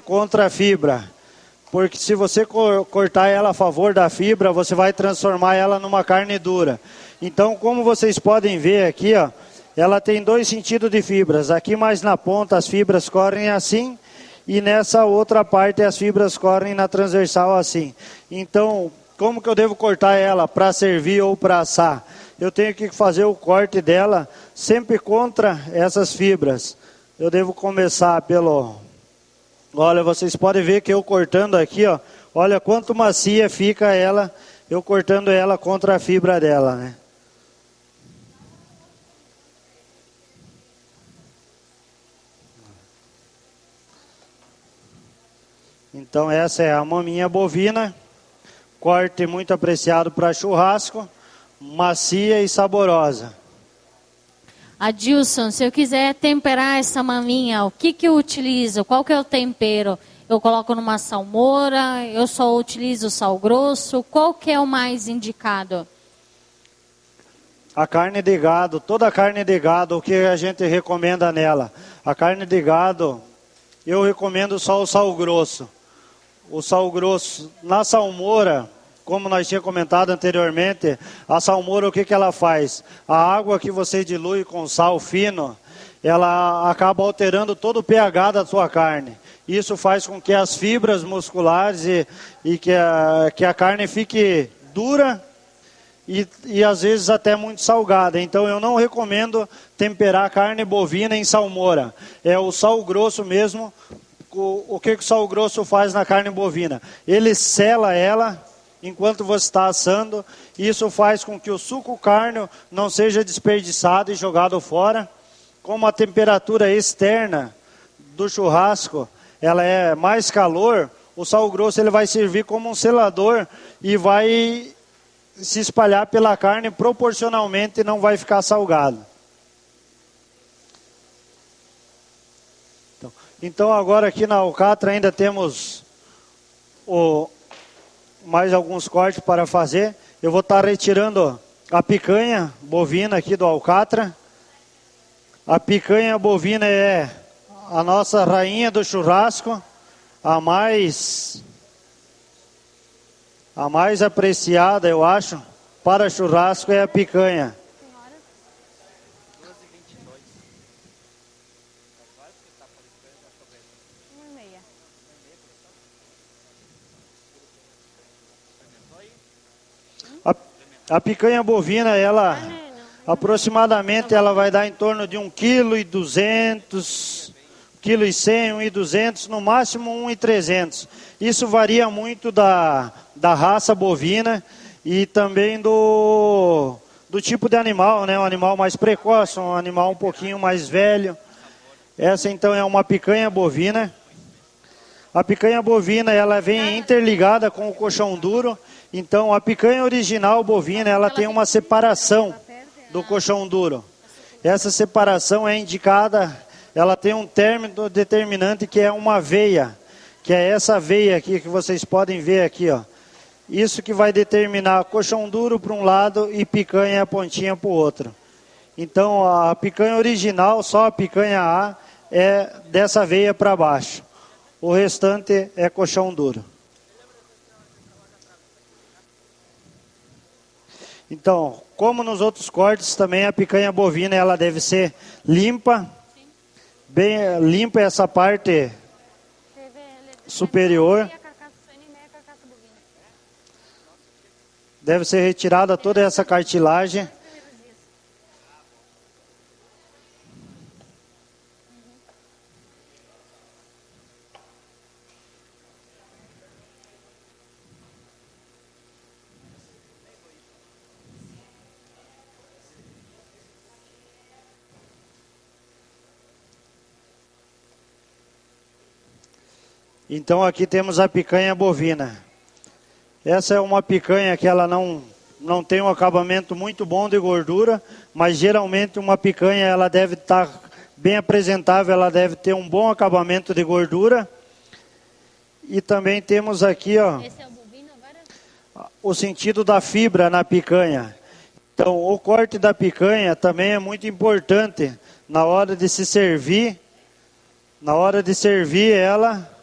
contra a fibra. Porque se você cortar ela a favor da fibra, você vai transformar ela numa carne dura. Então, como vocês podem ver aqui, ó, ela tem dois sentidos de fibras. Aqui mais na ponta as fibras correm assim e nessa outra parte as fibras correm na transversal assim. Então, como que eu devo cortar ela para servir ou para assar? Eu tenho que fazer o corte dela sempre contra essas fibras. Eu devo começar pelo... Olha, vocês podem ver que eu cortando aqui, ó, olha quanto macia fica ela, eu cortando ela contra a fibra dela, né? Então essa é a maminha bovina, corte muito apreciado para churrasco, macia e saborosa. Adilson, se eu quiser temperar essa maminha, o que eu utilizo? Qual que é o tempero? Eu coloco numa salmoura, eu só utilizo sal grosso, qual que é o mais indicado? A carne de gado, toda a carne de gado, o que a gente recomenda nela? A carne de gado, eu recomendo só o sal grosso. O sal grosso, na salmoura, como nós tínhamos comentado anteriormente, a salmoura o que ela faz? A água que você dilui com sal fino, ela acaba alterando todo o pH da sua carne. Isso faz com que as fibras musculares e que a carne fique dura e às vezes até muito salgada. Então eu não recomendo temperar carne bovina em salmoura. É o sal grosso mesmo. O que o sal grosso faz na carne bovina? Ele sela ela enquanto você está assando. Isso faz com que o suco cárneo não seja desperdiçado e jogado fora. Como a temperatura externa do churrasco ela é mais calor, o sal grosso ele vai servir como um selador e vai se espalhar pela carne proporcionalmente e não vai ficar salgado. Então agora aqui na alcatra ainda temos mais alguns cortes para fazer. Eu vou estar retirando a picanha bovina aqui do alcatra. A picanha bovina é a nossa rainha do churrasco, a mais apreciada, eu acho, para churrasco é a picanha. A picanha bovina, ela aproximadamente ela vai dar em torno de 1,2 kg, 1,1 kg, 1,2 kg, no máximo 1,3 kg. Isso varia muito da raça bovina e também do tipo de animal, né? Um animal mais precoce, um animal um pouquinho mais velho. Essa então é uma picanha bovina. A picanha bovina ela vem interligada com o coxão duro. Então a picanha original bovina ela tem uma separação do coxão duro. Essa separação é indicada, ela tem um término determinante que é uma veia, que é essa veia aqui que vocês podem ver aqui, ó. Isso que vai determinar coxão duro para um lado e picanha pontinha para o outro. Então a picanha original, só a picanha A, é dessa veia para baixo. O restante é coxão duro. Então, como nos outros cortes, também a picanha bovina ela deve ser limpa, bem limpa essa parte superior. Deve ser retirada toda essa cartilagem. Então aqui temos a picanha bovina. Essa é uma picanha que ela não tem um acabamento muito bom de gordura, mas geralmente uma picanha ela deve estar bem apresentável, ela deve ter um bom acabamento de gordura. E também temos aqui, ó, Esse é o bovino agora? o sentido da fibra na picanha. Então o corte da picanha também é muito importante na hora de se servir. Na hora de servir ela...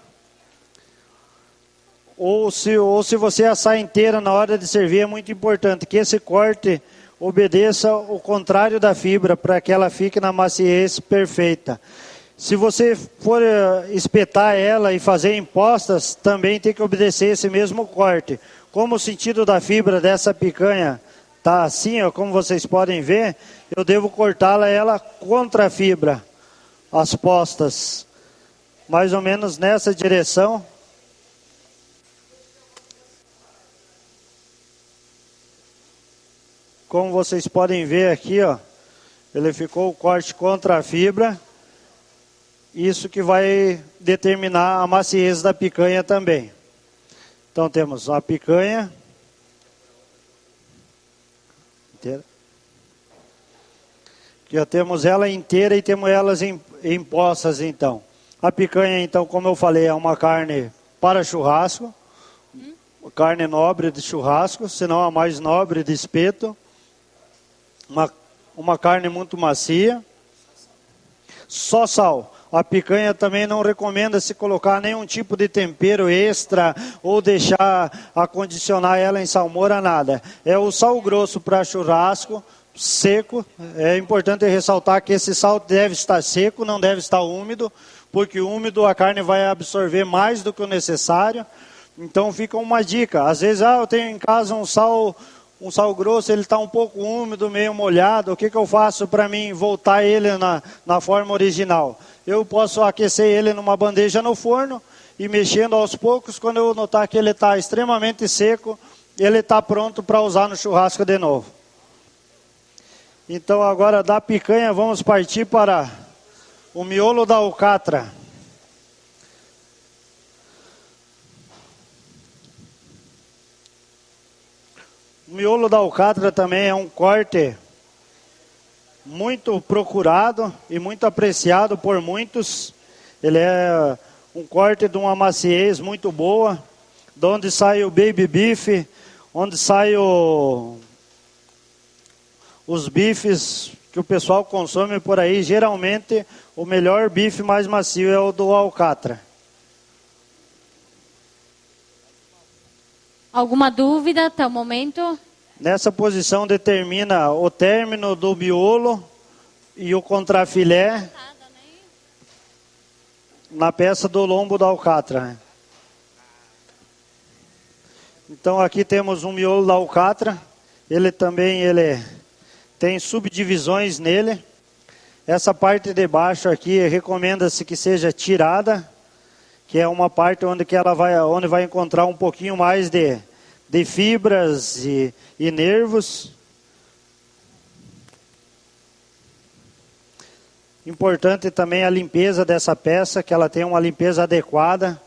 Ou se você assar inteira na hora de servir, é muito importante que esse corte obedeça o contrário da fibra, para que ela fique na maciez perfeita. Se você for espetar ela e fazer em postas, também tem que obedecer esse mesmo corte. Como o sentido da fibra dessa picanha está assim, ó, como vocês podem ver, eu devo cortá-la ela contra a fibra, as postas, mais ou menos nessa direção. Como vocês podem ver aqui, ó, ele ficou o corte contra a fibra. Isso que vai determinar a maciez da picanha também. Então temos a picanha inteira. Aqui ó, temos ela inteira e temos elas em postas então. A picanha então, como eu falei, é uma carne para churrasco. Carne nobre de churrasco, senão a mais nobre de espeto. Uma carne muito macia. Só sal. A picanha também não recomenda se colocar nenhum tipo de tempero extra ou deixar acondicionar ela em salmoura, nada. É o sal grosso para churrasco, seco. É importante ressaltar que esse sal deve estar seco, não deve estar úmido, porque úmido a carne vai absorver mais do que o necessário. Então fica uma dica. Às vezes eu tenho em casa um sal grosso, ele está um pouco úmido, meio molhado. O que eu faço para mim voltar ele na forma original? Eu posso aquecer ele numa bandeja no forno e mexendo aos poucos. Quando eu notar que ele está extremamente seco, ele está pronto para usar no churrasco de novo. Então agora da picanha vamos partir para o miolo da alcatra. O miolo da alcatra também é um corte muito procurado e muito apreciado por muitos. Ele é um corte de uma maciez muito boa, de onde sai o baby beef, onde sai os bifes que o pessoal consome por aí. Geralmente o melhor bife mais macio é o do alcatra. Alguma dúvida até o momento? Nessa posição determina o término do miolo e o contrafilé na peça do lombo da alcatra. Então aqui temos um miolo da alcatra. Ele também tem subdivisões nele. Essa parte de baixo aqui recomenda-se que seja tirada, que é uma parte onde vai encontrar um pouquinho mais de fibras e nervos. Importante também a limpeza dessa peça, que ela tenha uma limpeza adequada.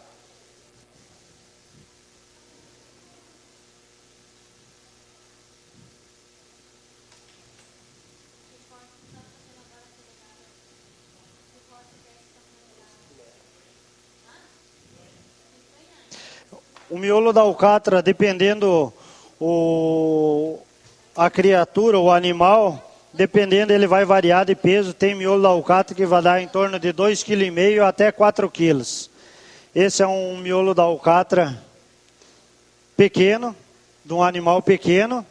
O miolo da alcatra, dependendo a criatura, o animal, dependendo, ele vai variar de peso. Tem miolo da alcatra que vai dar em torno de 2,5 kg até 4 kg. Esse é um miolo da alcatra pequeno, de um animal pequeno,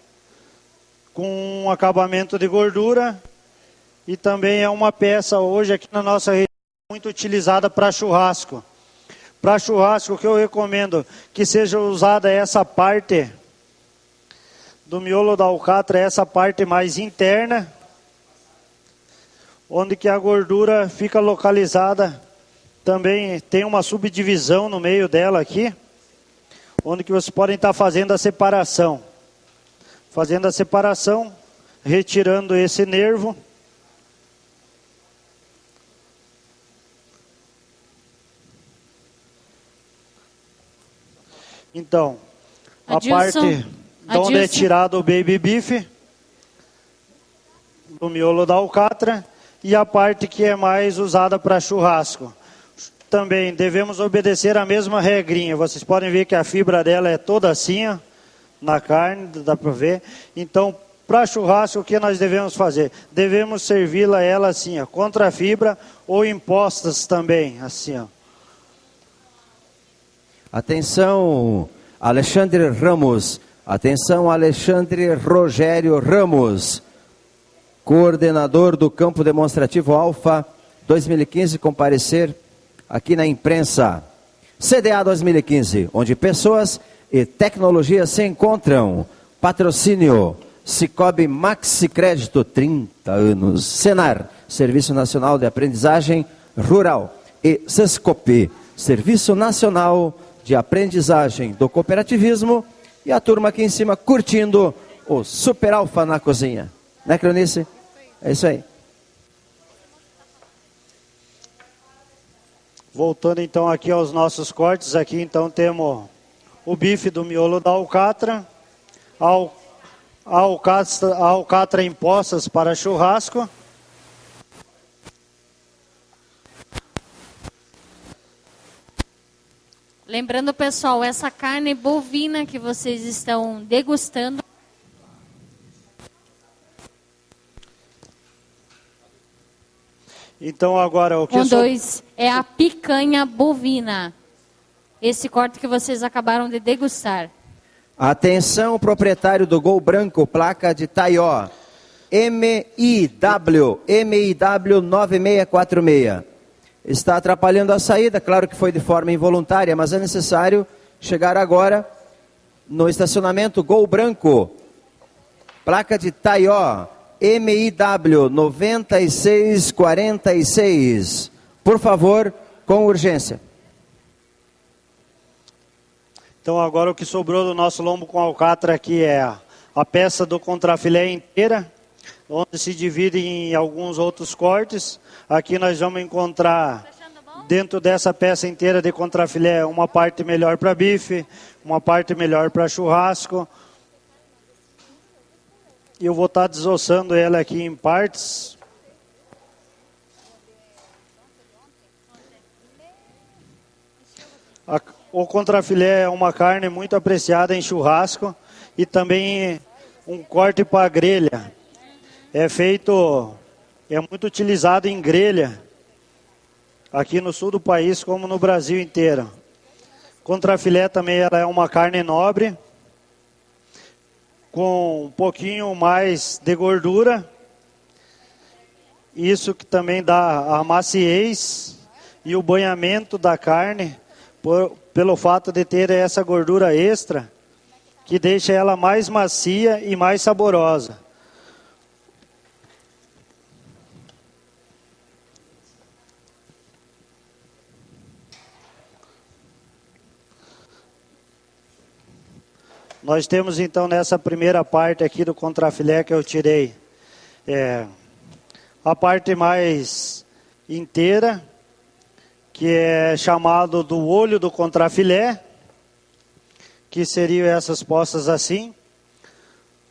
com um acabamento de gordura. E também é uma peça hoje aqui na nossa região muito utilizada para churrasco. Para churrasco, o que eu recomendo que seja usada essa parte do miolo da alcatra, essa parte mais interna, onde que a gordura fica localizada. Também tem uma subdivisão no meio dela aqui, onde que vocês podem estar fazendo a separação. Fazendo a separação, retirando esse nervo. Então, a parte de onde é tirado o baby beef, do miolo da alcatra, e a parte que é mais usada para churrasco. Também devemos obedecer a mesma regrinha. Vocês podem ver que a fibra dela é toda assim, ó, na carne, dá para ver. Então, para churrasco, o que nós devemos fazer? Devemos servi-la ela assim, ó, contra a fibra ou em postas também, assim, ó. Atenção, Alexandre Ramos. Atenção, Alexandre Rogério Ramos, coordenador do Campo Demonstrativo Alfa 2015, comparecer aqui na imprensa. CDA 2015, onde pessoas e tecnologia se encontram. Patrocínio Cicobi Maxi Crédito, 30 anos. Senar, Serviço Nacional de Aprendizagem Rural. E Sescope, Serviço Nacional de Aprendizagem do Cooperativismo. E a turma aqui em cima curtindo o Super Alfa na cozinha. Né, Cleonice? É isso aí. Voltando então aqui aos nossos cortes, aqui então temos o bife do miolo da alcatra, a alcatra em poças para churrasco. Lembrando, pessoal, essa carne bovina que vocês estão degustando. Então agora o que... é a picanha bovina. Esse corte que vocês acabaram de degustar. Atenção, proprietário do Gol Branco, placa de Taió. MIW 9646. Está atrapalhando a saída, claro que foi de forma involuntária, mas é necessário chegar agora no estacionamento Gol Branco, placa de Taió, MIW 9646. Por favor, com urgência. Então agora o que sobrou do nosso lombo com alcatra aqui é a peça do contrafilé inteira, onde se divide em alguns outros cortes. Aqui nós vamos encontrar, dentro dessa peça inteira de contrafilé, uma parte melhor para bife, uma parte melhor para churrasco. E eu vou estar desossando ela aqui em partes. O contrafilé é uma carne muito apreciada em churrasco e também um corte para grelha. É muito utilizado em grelha, aqui no sul do país como no Brasil inteiro. Contrafilé também ela é uma carne nobre, com um pouquinho mais de gordura. Isso que também dá a maciez e o banhamento da carne, pelo fato de ter essa gordura extra, que deixa ela mais macia e mais saborosa. Nós temos então nessa primeira parte aqui do contrafilé que eu tirei, a parte mais inteira, que é chamado do olho do contrafilé, que seriam essas postas assim.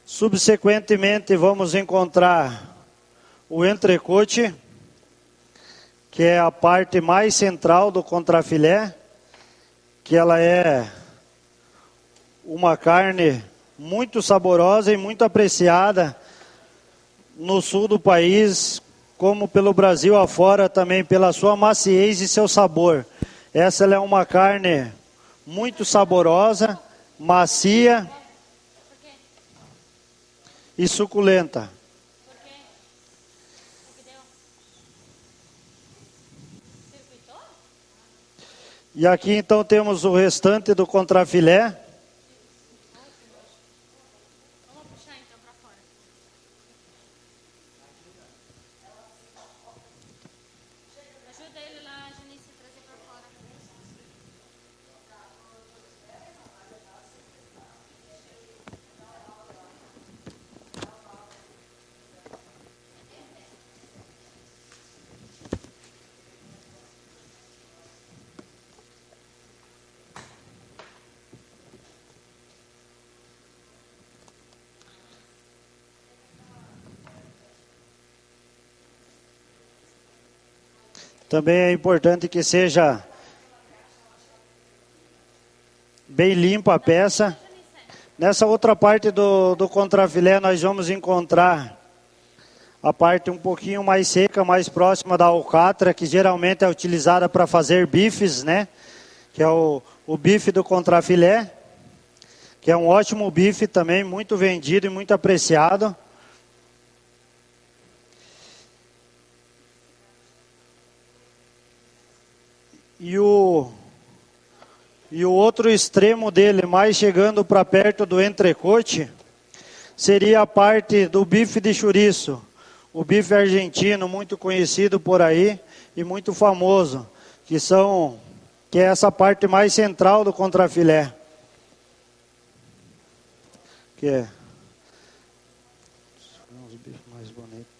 Subsequentemente vamos encontrar o entrecote, que é a parte mais central do contrafilé, que ela é uma carne muito saborosa e muito apreciada no sul do país, como pelo Brasil afora também, pela sua maciez e seu sabor. Essa ela é uma carne muito saborosa, macia e suculenta. E aqui então temos o restante do contrafilé. Também é importante que seja bem limpa a peça. Nessa outra parte do contrafilé nós vamos encontrar a parte um pouquinho mais seca, mais próxima da alcatra, que geralmente é utilizada para fazer bifes, né? Que é o bife do contrafilé, que é um ótimo bife também, muito vendido e muito apreciado. E o outro extremo dele, mais chegando para perto do entrecote, seria a parte do bife de chouriço. O bife argentino, muito conhecido por aí e muito famoso, que é essa parte mais central do contrafilé. Que é os bifes mais bonitos.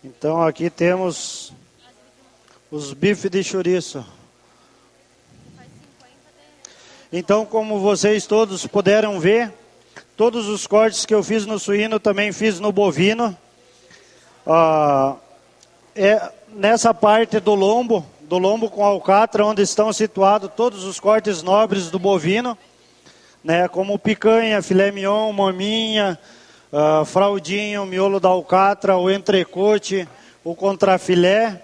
Então aqui temos os bifes de chouriço. Então, como vocês todos puderam ver, todos os cortes que eu fiz no suíno também fiz no bovino. Nessa parte do lombo com alcatra, onde estão situados todos os cortes nobres do bovino. né, como picanha, filé mignon, maminha, fraldinho, miolo da alcatra, o entrecote, o contrafilé.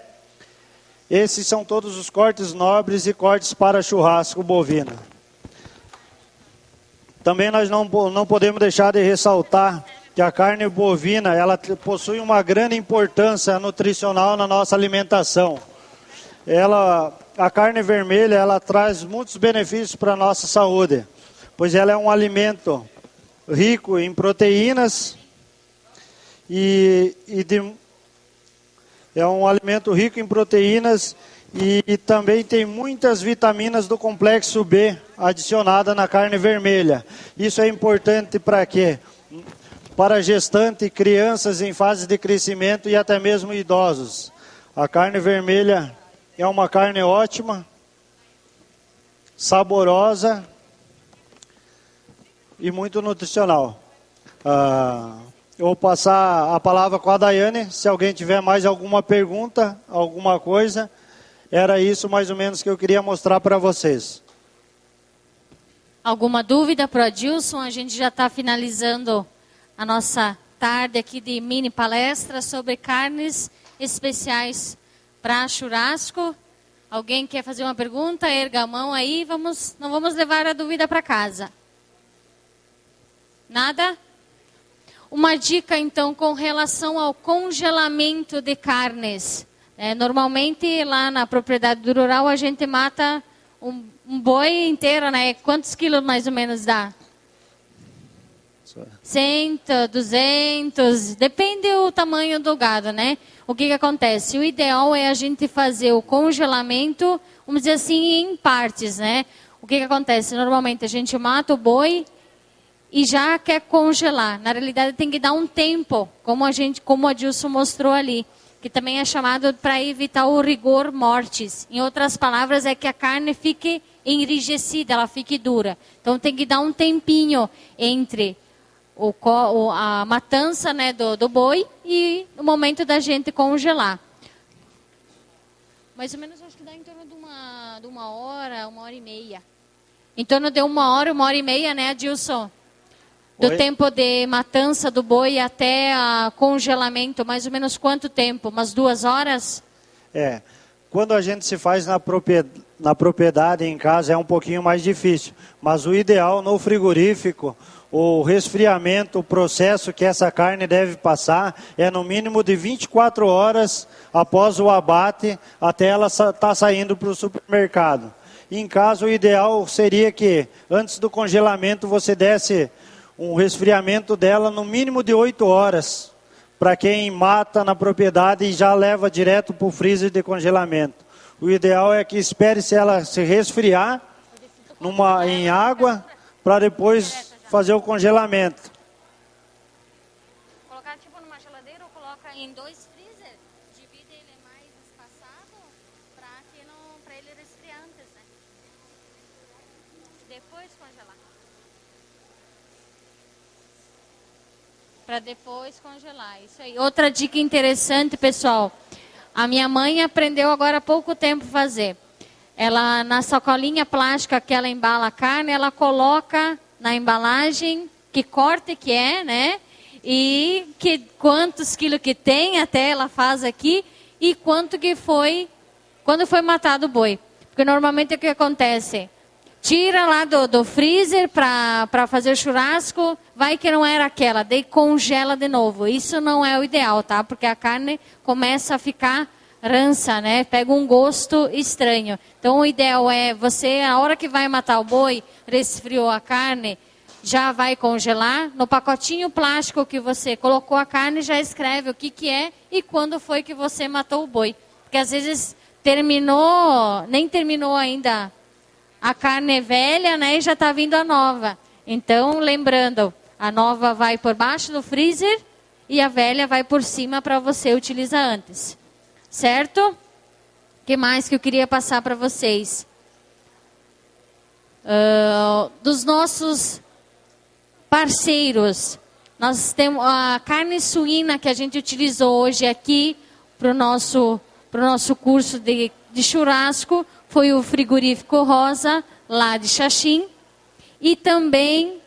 Esses são todos os cortes nobres e cortes para churrasco bovino. Também nós não podemos deixar de ressaltar que a carne bovina, ela possui uma grande importância nutricional na nossa alimentação. A carne vermelha, ela traz muitos benefícios para a nossa saúde, pois ela é um alimento rico em proteínas é um alimento rico em proteínas e também tem muitas vitaminas do complexo B adicionada na carne vermelha. Isso é importante para quê? Para gestante, crianças em fase de crescimento e até mesmo idosos. A carne vermelha é uma carne ótima, saborosa e muito nutricional. Eu vou passar a palavra com a Daiane. Se alguém tiver mais alguma pergunta, alguma coisa, era isso mais ou menos que eu queria mostrar para vocês. Alguma dúvida para o Adilson? A gente já está finalizando a nossa tarde aqui de mini palestra sobre carnes especiais para churrasco. Alguém quer fazer uma pergunta? Erga a mão aí, não vamos levar a dúvida para casa. Nada? Uma dica então com relação ao congelamento de carnes. Normalmente lá na propriedade rural a gente mata um boi inteiro, né? Quantos quilos mais ou menos dá? 100, 200, depende do tamanho do gado, né? O que acontece? O ideal é a gente fazer o congelamento, vamos dizer assim, em partes, né? O que acontece? Normalmente a gente mata o boi e já quer congelar. Na realidade tem que dar um tempo, como o Adilson mostrou ali, que também é chamado para evitar o rigor mortis. Em outras palavras, é que a carne fique enrijecida, ela fique dura. Então tem que dar um tempinho entre a matança, né, do boi e o momento da gente congelar. Mais ou menos acho que dá em torno de uma hora e meia. Em torno de uma hora e meia, né, Adilson? Do tempo de matança do boi até congelamento, mais ou menos quanto tempo? Umas 2 horas? Quando a gente se faz na propriedade em casa é um pouquinho mais difícil. Mas o ideal no frigorífico, o resfriamento, o processo que essa carne deve passar é no mínimo de 24 horas após o abate até ela estar saindo para o supermercado. Em casa, o ideal seria que antes do congelamento você desse um resfriamento dela no mínimo de 8 horas, para quem mata na propriedade e já leva direto para o freezer de congelamento. O ideal é que espere-se ela se resfriar em água, para depois fazer o congelamento. Colocar tipo numa geladeira ou coloca em 2 freezer? Divide ele mais espaçado para ele resfriar antes, né? Depois congelar. Para depois congelar, isso aí. Outra dica interessante, pessoal. A minha mãe aprendeu agora há pouco tempo fazer. Ela, na sacolinha plástica que ela embala a carne, ela coloca na embalagem que corte que é, né? E quantos quilos que tem, até ela faz aqui, e quando foi matado o boi. Porque normalmente o que acontece? Tira lá do freezer para fazer churrasco, vai que não era aquela, daí congela de novo. Isso não é o ideal, tá? Porque a carne começa a ficar rança, né? Pega um gosto estranho. Então o ideal é você, a hora que vai matar o boi, resfriou a carne, já vai congelar. No pacotinho plástico que você colocou a carne, já escreve o que é e quando foi que você matou o boi. Porque às vezes nem terminou ainda a carne é velha, né, e já está vindo a nova. Então, lembrando, a nova vai por baixo do freezer e a velha vai por cima para você utilizar antes. Certo? O que mais que eu queria passar para vocês? Dos nossos parceiros, nós temos a carne suína que a gente utilizou hoje aqui para o nosso curso de churrasco. Foi o frigorífico Rosa, lá de Xaxim. E também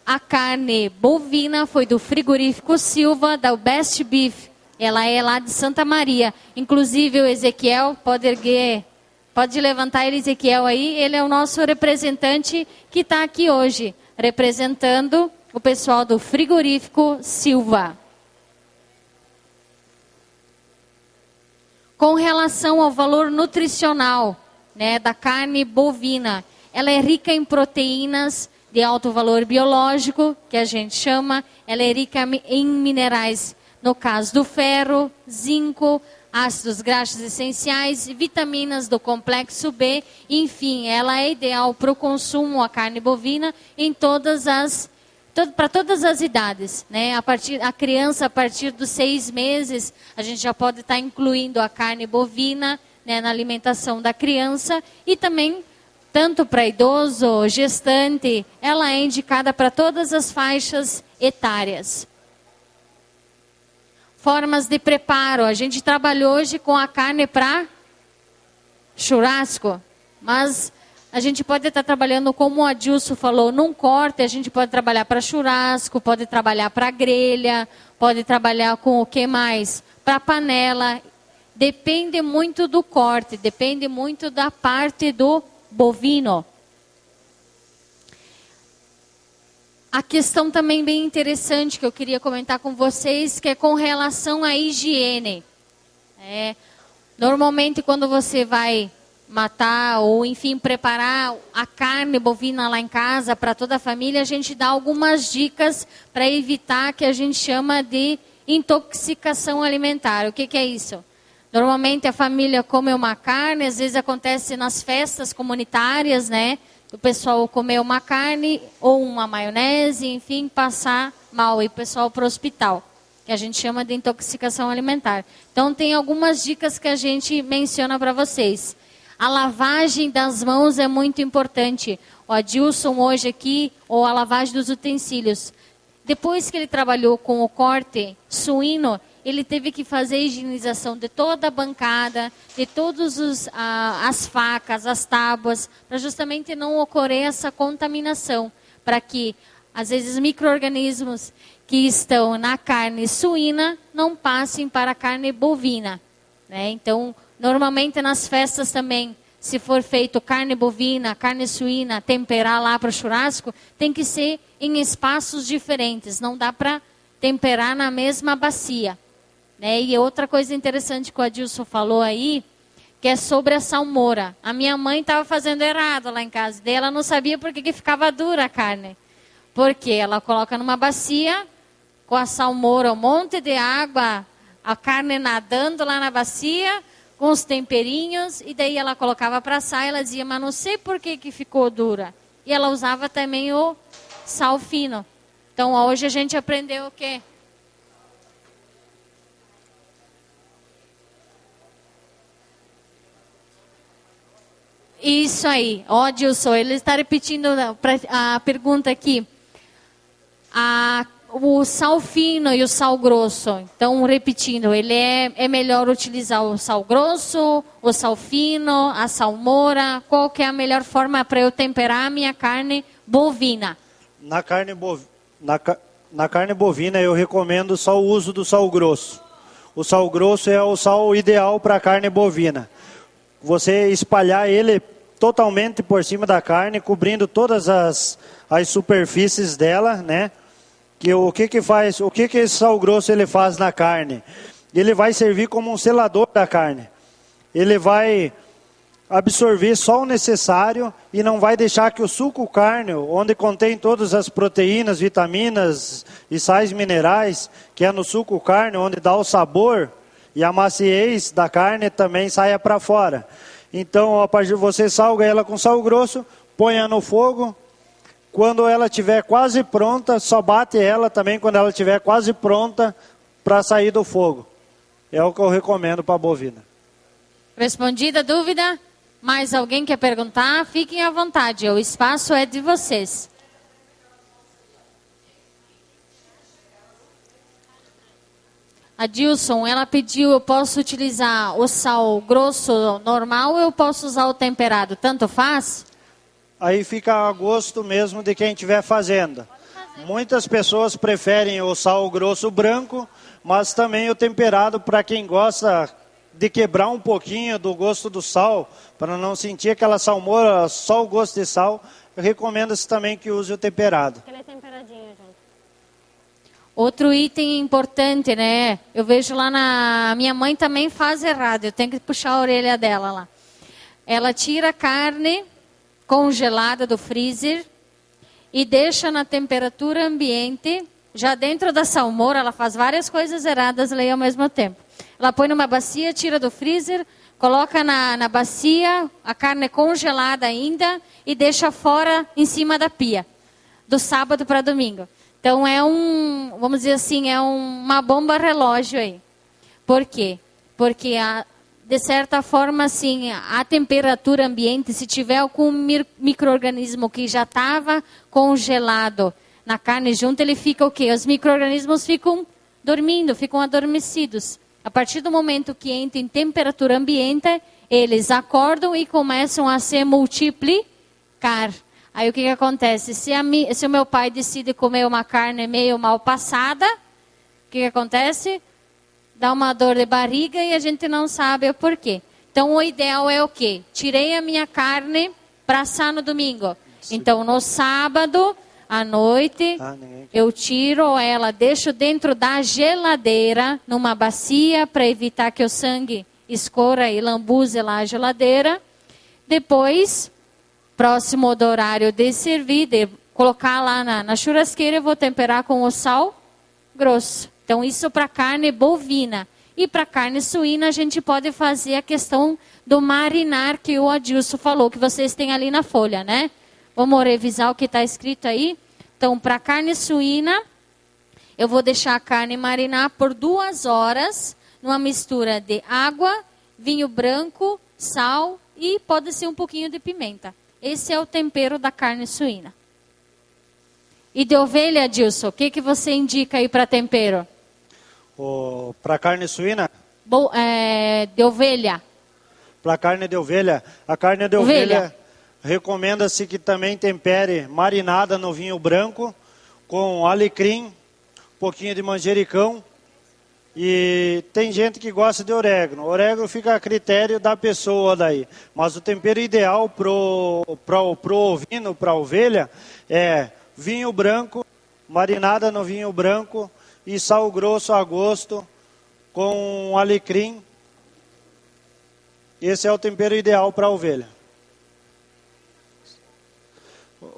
a carne bovina foi do frigorífico Silva, da Best Beef. Ela é lá de Santa Maria. Inclusive o Ezequiel, pode levantar ele, Ezequiel, aí. Ele é o nosso representante que está aqui hoje, representando o pessoal do frigorífico Silva. Com relação ao valor nutricional, né, da carne bovina, ela é rica em proteínas de alto valor biológico, que a gente chama, ela é rica em minerais, no caso do ferro, zinco, ácidos graxos essenciais, vitaminas do complexo B, enfim, ela é ideal para o consumo, a carne bovina, em para todas as idades, né? A criança, a partir dos 6 meses, a gente já pode estar incluindo a carne bovina, né, na alimentação da criança, e também tanto para idoso, gestante, ela é indicada para todas as faixas etárias. Formas de preparo. A gente trabalhou hoje com a carne para churrasco, mas a gente pode estar trabalhando, como o Adilson falou, num corte, a gente pode trabalhar para churrasco, pode trabalhar para grelha, pode trabalhar com o que mais? Para panela. Depende muito do corte, depende muito da parte do bovino. A questão também bem interessante que eu queria comentar com vocês, que é com relação à higiene. Normalmente quando você vai matar ou enfim preparar a carne bovina lá em casa para toda a família, a gente dá algumas dicas para evitar que a gente chama de intoxicação alimentar. O que é isso? Normalmente a família come uma carne, às vezes acontece nas festas comunitárias, né? O pessoal comer uma carne ou uma maionese, enfim, passar mal e o pessoal para o hospital, que a gente chama de intoxicação alimentar. Então tem algumas dicas que a gente menciona para vocês. A lavagem das mãos é muito importante. O Adilson hoje aqui, ou a lavagem dos utensílios. Depois que ele trabalhou com o corte suíno, ele teve que fazer a higienização de toda a bancada, de todas as facas, as tábuas, para justamente não ocorrer essa contaminação, para que, às vezes, micro-organismos que estão na carne suína não passem para a carne bovina, né? Então, normalmente nas festas também, se for feito carne bovina, carne suína, temperar lá para o churrasco, tem que ser em espaços diferentes, não dá para temperar na mesma bacia. Né? E outra coisa interessante que o Adilson falou aí, que é sobre a salmoura. A minha mãe estava fazendo errado lá em casa, daí ela não sabia por que ficava dura a carne. Porque ela coloca numa bacia, com a salmoura, um monte de água, a carne nadando lá na bacia, com os temperinhos, e daí ela colocava para assar, e ela dizia, mas não sei por que ficou dura. E ela usava também o sal fino. Então hoje a gente aprendeu o quê? Isso aí, ó Dilson, ele está repetindo a pergunta aqui. O sal fino e o sal grosso, então repetindo, ele é melhor utilizar o sal grosso, o sal fino, a salmoura, qual que é a melhor forma para eu temperar a minha carne bovina? Na carne bovina eu recomendo só o uso do sal grosso. O sal grosso é o sal ideal para a carne bovina. Você espalhar ele totalmente por cima da carne, cobrindo todas as superfícies dela, né? O que esse sal grosso ele faz na carne? Ele vai servir como um selador da carne. Ele vai absorver só o necessário e não vai deixar que o suco cárneo, onde contém todas as proteínas, vitaminas e sais minerais, que é no suco cárneo, onde dá o sabor e a maciez da carne, também saia para fora. Então, a partir de você salga ela com sal grosso, ponha no fogo. Quando ela estiver quase pronta, só bate ela também quando ela estiver quase pronta para sair do fogo. É o que eu recomendo para a bovina. Respondida a dúvida? Mais alguém quer perguntar? Fiquem à vontade, o espaço é de vocês. A Dilson, ela pediu, eu posso utilizar o sal grosso normal ou eu posso usar o temperado? Tanto faz? Aí fica a gosto mesmo de quem estiver fazendo. Muitas pessoas preferem o sal grosso branco, mas também o temperado para quem gosta de quebrar um pouquinho do gosto do sal, para não sentir aquela salmoura, só o gosto de sal, recomenda-se também que use o temperado. Aquele é temperadinho, gente. Outro item importante, né? Eu vejo lá na... Minha mãe também faz errado, eu tenho que puxar a orelha dela lá. Ela tira a carne congelada do freezer e deixa na temperatura ambiente, já dentro da salmoura. Ela faz várias coisas erradas ali ao mesmo tempo. Ela põe numa bacia, tira do freezer, coloca na bacia, a carne congelada ainda, e deixa fora em cima da pia, do sábado para domingo. Então vamos dizer assim, uma bomba relógio aí. Por quê? Porque de certa forma, assim, a temperatura ambiente, se tiver algum micro-organismo que já estava congelado na carne junto, ele fica o quê? Os micro-organismos ficam dormindo, ficam adormecidos. A partir do momento que entra em temperatura ambiente, eles acordam e começam a se multiplicar. Aí o que acontece? Se o meu pai decide comer uma carne meio mal passada, o que acontece? Dá uma dor de barriga e a gente não sabe o porquê. Então o ideal é o quê? Tirei a minha carne para assar no domingo. Sim. Então no sábado à noite, eu tiro ela, deixo dentro da geladeira, numa bacia, para evitar que o sangue escorra e lambuze lá a geladeira. Depois, próximo do horário de servir, de colocar lá na churrasqueira, eu vou temperar com o sal grosso. Então, isso para carne bovina. E para carne suína, a gente pode fazer a questão do marinar, que o Adilson falou, que vocês têm ali na folha, né? Vamos revisar o que está escrito aí. Então, para carne suína, eu vou deixar a carne marinar por 2 horas, numa mistura de água, vinho branco, sal e pode ser um pouquinho de pimenta. Esse é o tempero da carne suína. E de ovelha, Adilson, o que você indica aí para tempero? Para carne suína? De ovelha. Para carne de ovelha, a carne de ovelha recomenda-se que também tempere marinada no vinho branco, com alecrim, um pouquinho de manjericão. E tem gente que gosta de orégano. O orégano fica a critério da pessoa daí. Mas o tempero ideal pro ovino, para ovelha, é vinho branco, marinada no vinho branco e sal grosso a gosto com alecrim. Esse é o tempero ideal para a ovelha.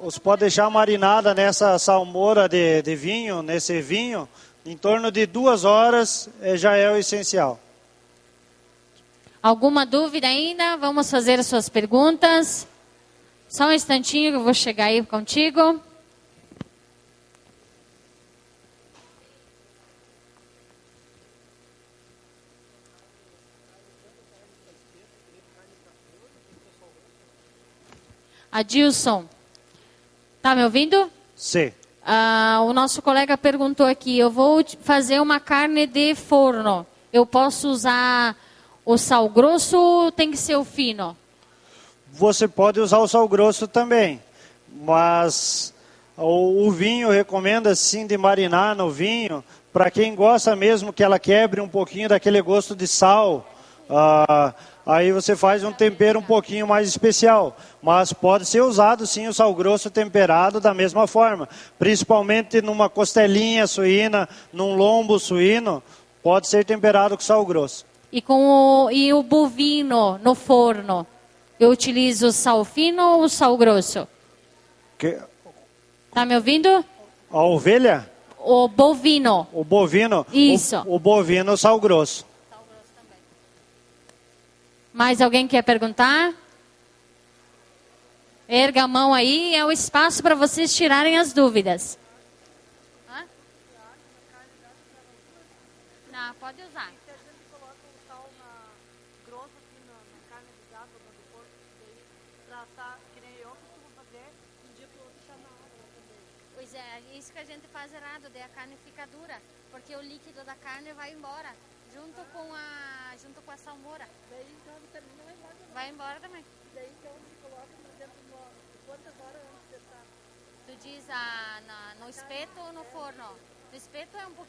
Você pode deixar marinada nessa salmoura de vinho, nesse vinho, em torno de 2 horas, já é o essencial. Alguma dúvida ainda? Vamos fazer as suas perguntas. Só um instantinho que eu vou chegar aí contigo. Adilson, tá me ouvindo? Sim. O nosso colega perguntou aqui, eu vou fazer uma carne de forno. Eu posso usar o sal grosso ou tem que ser o fino? Você pode usar o sal grosso também, mas o vinho recomenda sim de marinar no vinho, para quem gosta mesmo que ela quebre um pouquinho daquele gosto de sal. Aí você faz um tempero um pouquinho mais especial. Mas pode ser usado sim o sal grosso temperado da mesma forma. Principalmente numa costelinha suína, num lombo suíno, pode ser temperado com sal grosso. E o bovino no forno, eu utilizo o sal fino ou o sal grosso? Tá me ouvindo? A ovelha? O bovino. O bovino? Isso. O bovino, sal grosso. Mais alguém quer perguntar? Erga a mão aí, é o espaço para vocês tirarem as dúvidas. Não, pode usar. Se a gente coloca um sal grosso assim na carne de gado ou do porco, para assar, que nem eu costumo fazer, um dia pro outro tá na água também. Pois é, isso que a gente faz errado, daí a carne fica dura, porque o líquido da carne vai embora, junto com a salmoura. Daí então também não vai embora. Vai embora também. Daí então se coloca dentro do Quantas horas antes de estar? Tu diz no espeto ou no forno? No espeto é um pouquinho.